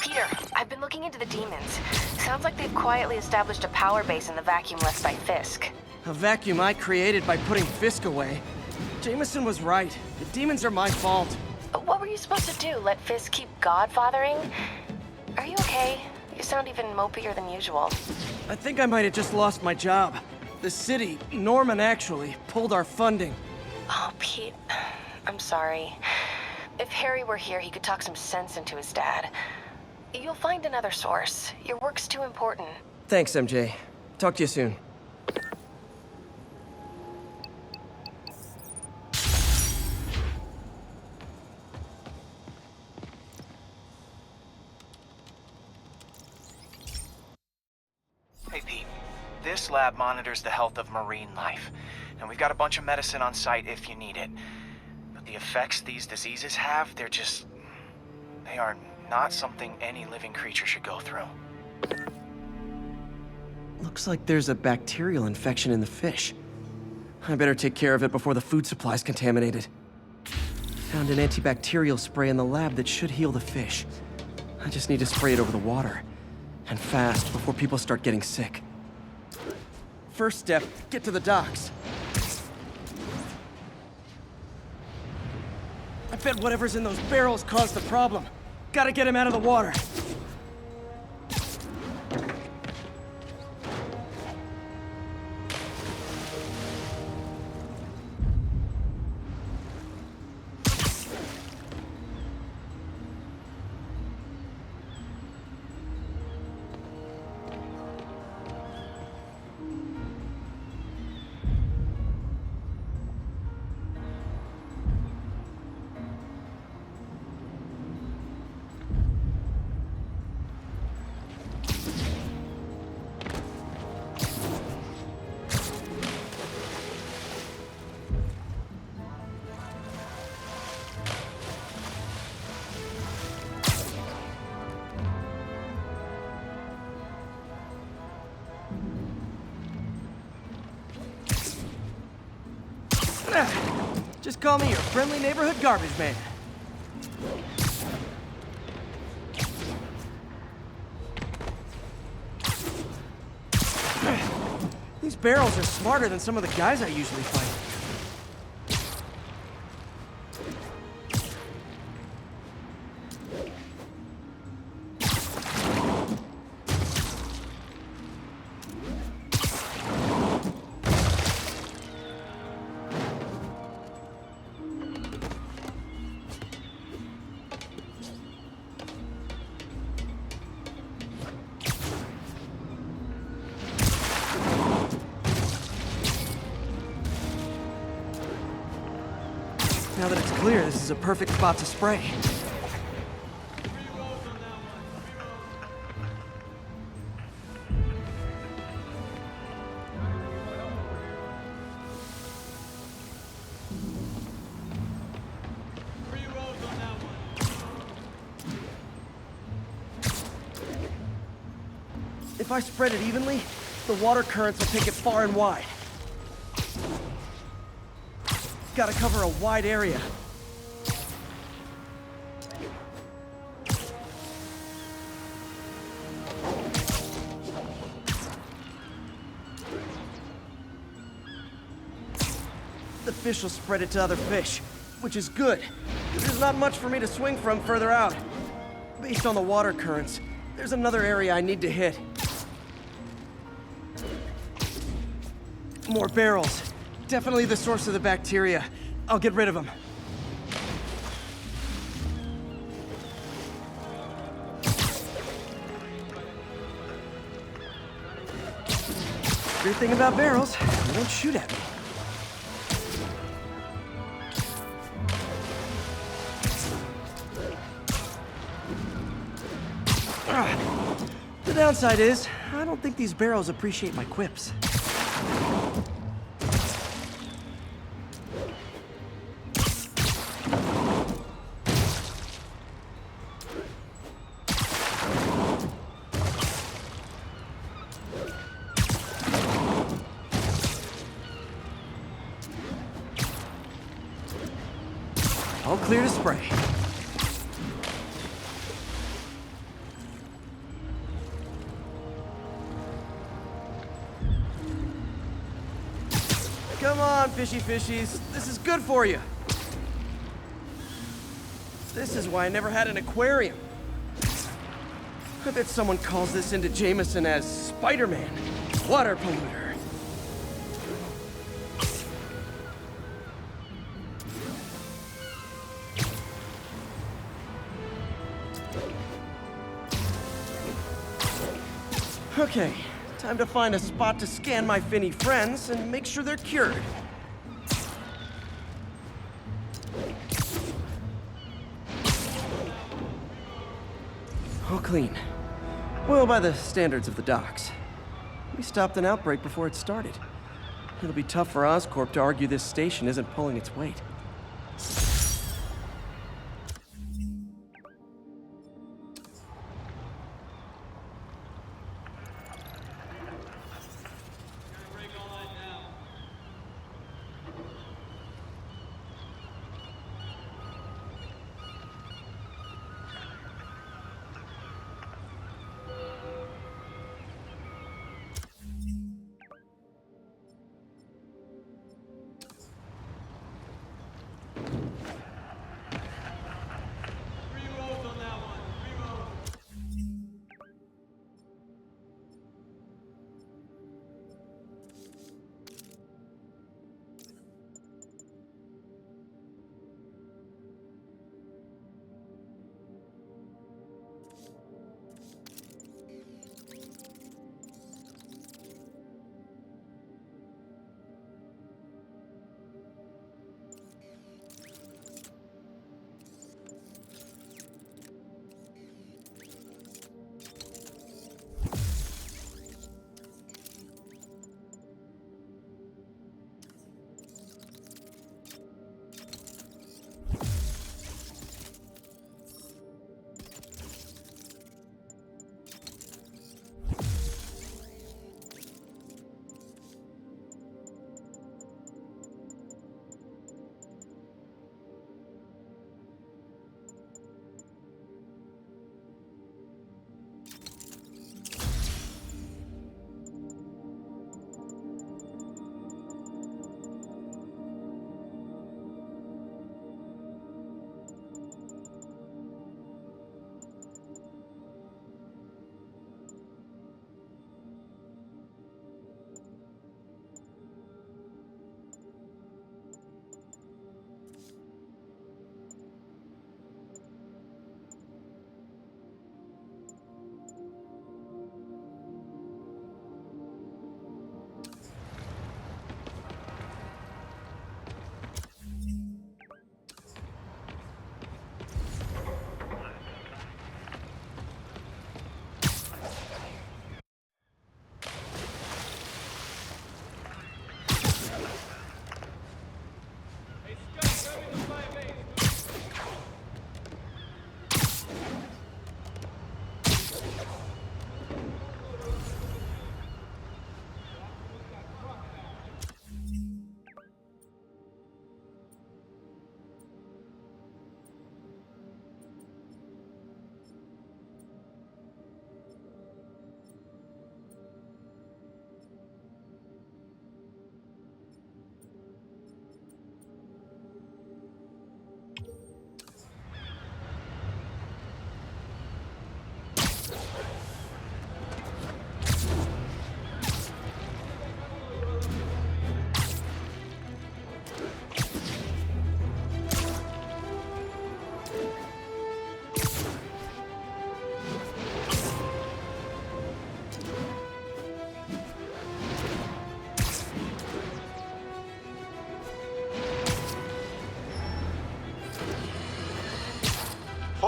Peter, I've been looking into the demons. Sounds like they've quietly established a power base in the vacuum left by Fisk. A vacuum I created by putting Fisk away. Jameson was right. The demons are my fault. What were you supposed to do? Let Fisk keep godfathering? Are you okay? You sound even mopier than usual. I think I might have just lost my job. The city, Norman actually, pulled our funding. Oh, Pete, I'm sorry. If Harry were here, he could talk some sense into his dad. You'll find another source. Your work's too important. Thanks, MJ. Talk to you soon. Hey, Pete. This lab monitors the health of marine life, and we've got a bunch of medicine on site if you need it. But the effects these diseases have, they are not something any living creature should go through. Looks like there's a bacterial infection in the fish. I better take care of it before the food supply's contaminated. Found an antibacterial spray in the lab that should heal the fish. I just need to spray it over the water. And fast, before people start getting sick. First step, get to the docks. I bet whatever's in those barrels caused the problem. Gotta get him out of the water. Just call me your friendly neighborhood garbage man. These barrels are smarter than some of the guys I usually fight. Now that it's clear, this is a perfect spot to spray. If I spread it evenly, the water currents will take it far and wide. Gotta cover a wide area. The fish will spread it to other fish, which is good. There's not much for me to swing from further out. Based on the water currents, there's another area I need to hit. More barrels. Definitely the source of the bacteria. I'll get rid of them. Great thing about barrels, they don't shoot at me. The downside is, I don't think these barrels appreciate my quips. All clear to spray. Come on, fishy fishies. This is good for you. This is why I never had an aquarium. I bet someone calls this into Jameson as Spider-Man, water polluter. Okay, time to find a spot to scan my finny friends and make sure they're cured. All clean. Well, by the standards of the docks. We stopped an outbreak before it started. It'll be tough for Oscorp to argue this station isn't pulling its weight.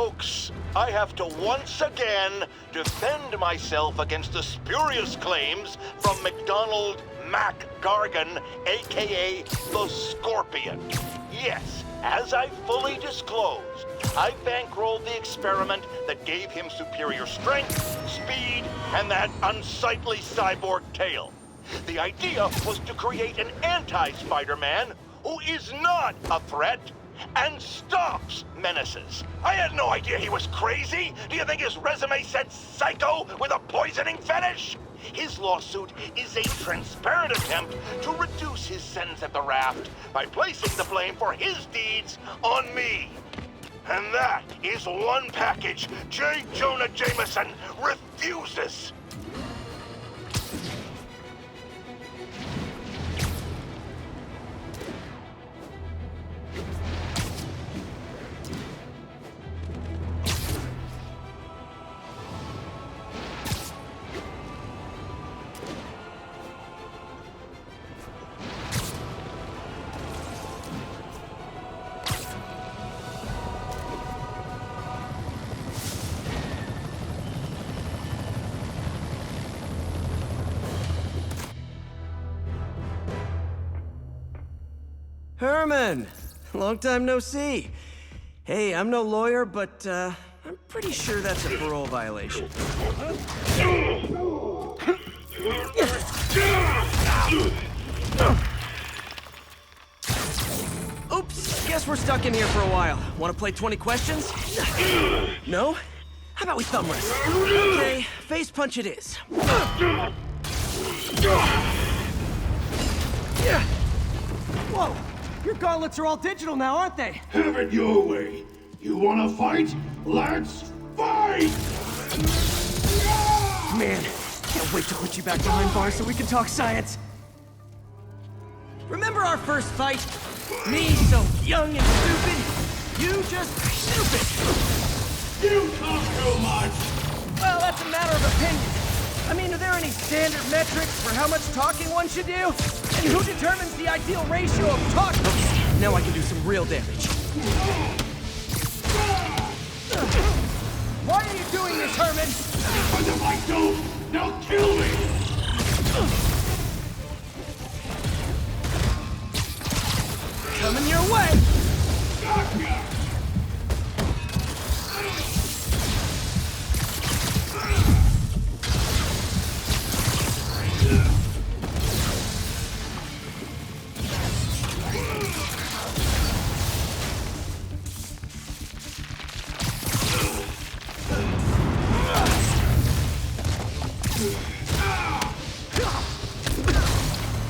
Folks, I have to once again defend myself against the spurious claims from McDonald Mac Gargan, aka the Scorpion. Yes, as I fully disclosed, I bankrolled the experiment that gave him superior strength, speed, and that unsightly cyborg tail. The idea was to create an anti-Spider-Man who is not a threat and stops menaces. I had no idea he was crazy. Do you think his resume said psycho with a poisoning fetish? His lawsuit is a transparent attempt to reduce his sentence at the raft by placing the blame for his deeds on me. And that is one package J. Jonah Jameson refuses. Herman! Long time no see. Hey, I'm no lawyer, but I'm pretty sure that's a parole violation. Oops, guess we're stuck in here for a while. Want to play 20 questions? No? How about we thumb wrestle? Okay, face punch it is. Whoa! Your gauntlets are all digital now, aren't they? Have it your way. You wanna fight? Let's fight! Man, can't wait to put you back behind bars so we can talk science. Remember our first fight? Me so young and stupid, you just stupid! You talk too much! Well, that's a matter of opinion. I mean, are there any standard metrics for how much talking one should do? And who determines the ideal ratio of talking? Okay, now I can do some real damage. Why are you doing this, Herman? Because if I don't, they'll kill me! Coming your way! Gotcha!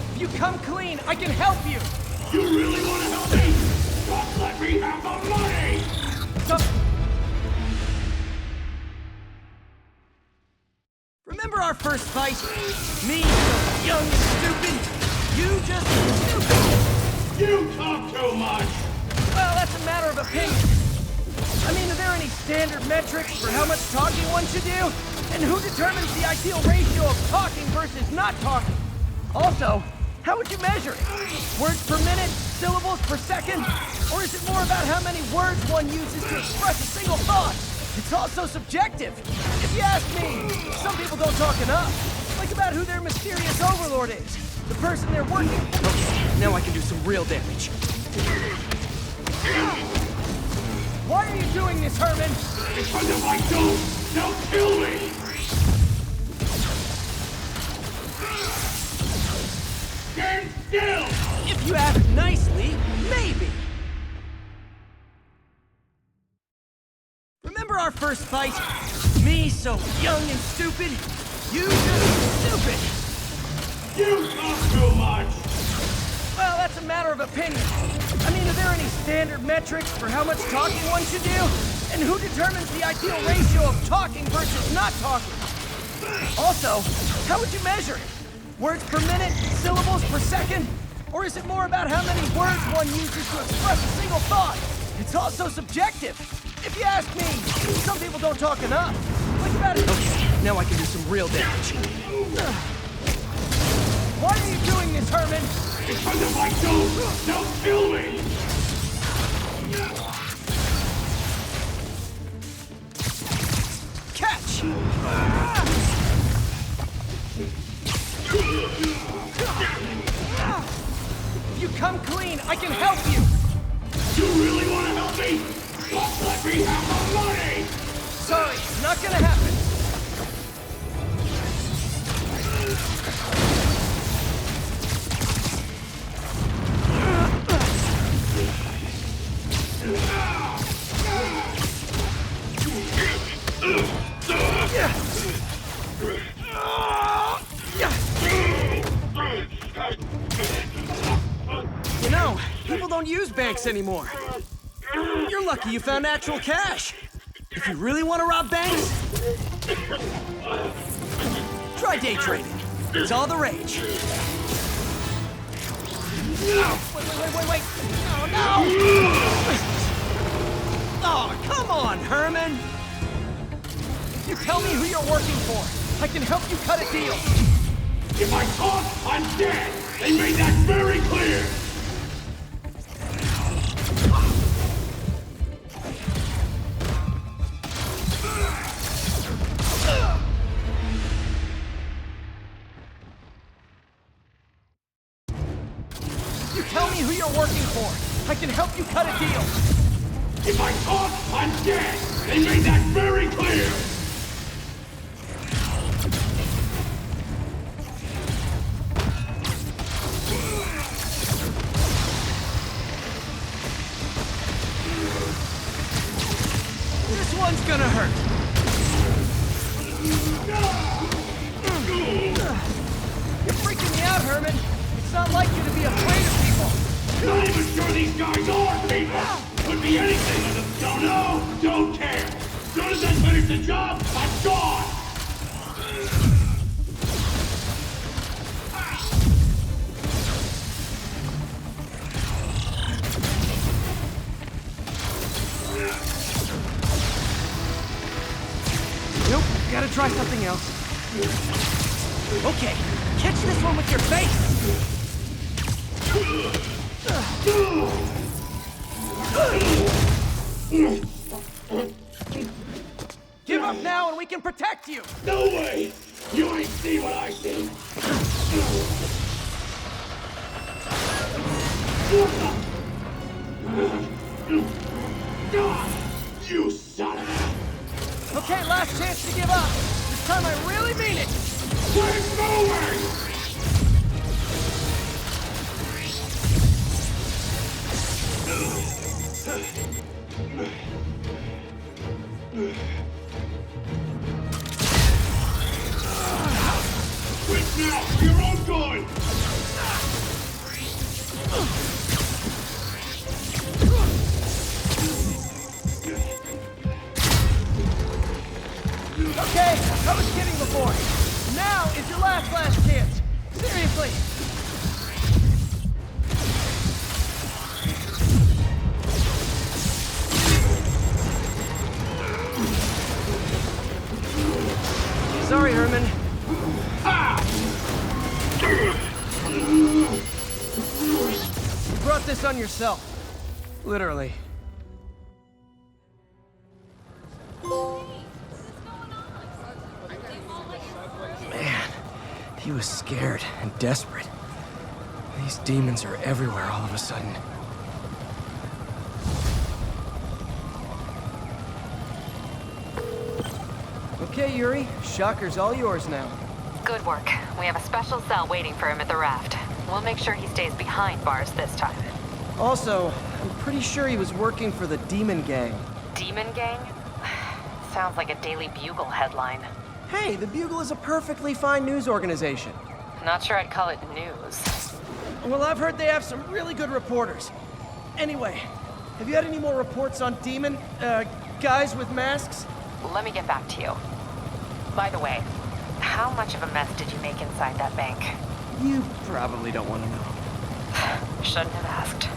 If you come clean, I can help you! You really want to help me? Don't let me have the money! Remember our first fight? Me so young and stupid, you just stupid! You talk too much! Well, that's a matter of opinion. I mean, are there any standard metrics for how much talking one should do? And who determines the ideal ratio of talking versus not talking? Also, how would you measure it? Words per minute? Syllables per second? Or is it more about how many words one uses to express a single thought? It's also subjective. If you ask me, some people don't talk enough. Like about who their mysterious overlord is. The person they're working with. Okay, now I can do some real damage. Why are you doing this, Herman? Because if I don't, they'll kill me! Stand still! If you ask nicely, maybe. Remember our first fight? Me so young and stupid, you just stupid! You talk too much! Well, that's a matter of opinion. I mean, are there any standard metrics for how much talking one should do? And who determines the ideal ratio of talking versus not talking? Also, how would you measure it? Words per minute? Syllables per second? Or is it more about how many words one uses to express a single thought? It's also subjective. If you ask me, some people don't talk enough. Like about it. Okay, now I can do some real damage. Why are you doing this, Herman? Because if I don't, they'll kill me! If you come clean, I can help you! You really want to help me? Just let me have my money! Sorry, not gonna happen. You know, people don't use banks anymore. You're lucky you found actual cash. If you really want to rob banks, try day trading. It's all the rage. Wait. Oh, no! Oh, come on, Herman! If you tell me who you're working for, I can help you cut a deal. If I talk, I'm dead! They made that very clear! You tell me who you're working for, I can help you cut a deal. If I talk, I'm dead! They made that very clear! This one's gonna hurt. You're freaking me out, Herman. It's not like you to be afraid of people. Not even sure these guys are people! Could be anything! Don't know, don't care! As soon as I finish the job, I'm gone! Nope, gotta try something else. Okay, catch this one with your face! Give up now and we can protect you! No way! You ain't seen what I see! You son of a... Okay, last chance to give up. This time I really mean it! Keep moving! Quit now! You're all going! Okay, I was kidding before. Now is your last chance. Seriously. Sorry, Herman. You brought this on yourself. Literally. Man, he was scared and desperate. These demons are everywhere all of a sudden. Okay, Yuri. Shocker's all yours now. Good work. We have a special cell waiting for him at the raft. We'll make sure he stays behind bars this time. Also, I'm pretty sure he was working for the Demon Gang. Demon Gang? Sounds like a Daily Bugle headline. Hey, the Bugle is a perfectly fine news organization. Not sure I'd call it news. Well, I've heard they have some really good reporters. Anyway, have you had any more reports on demon, guys with masks? Let me get back to you. By the way, how much of a mess did you make inside that bank? You probably don't want to know. Shouldn't have asked.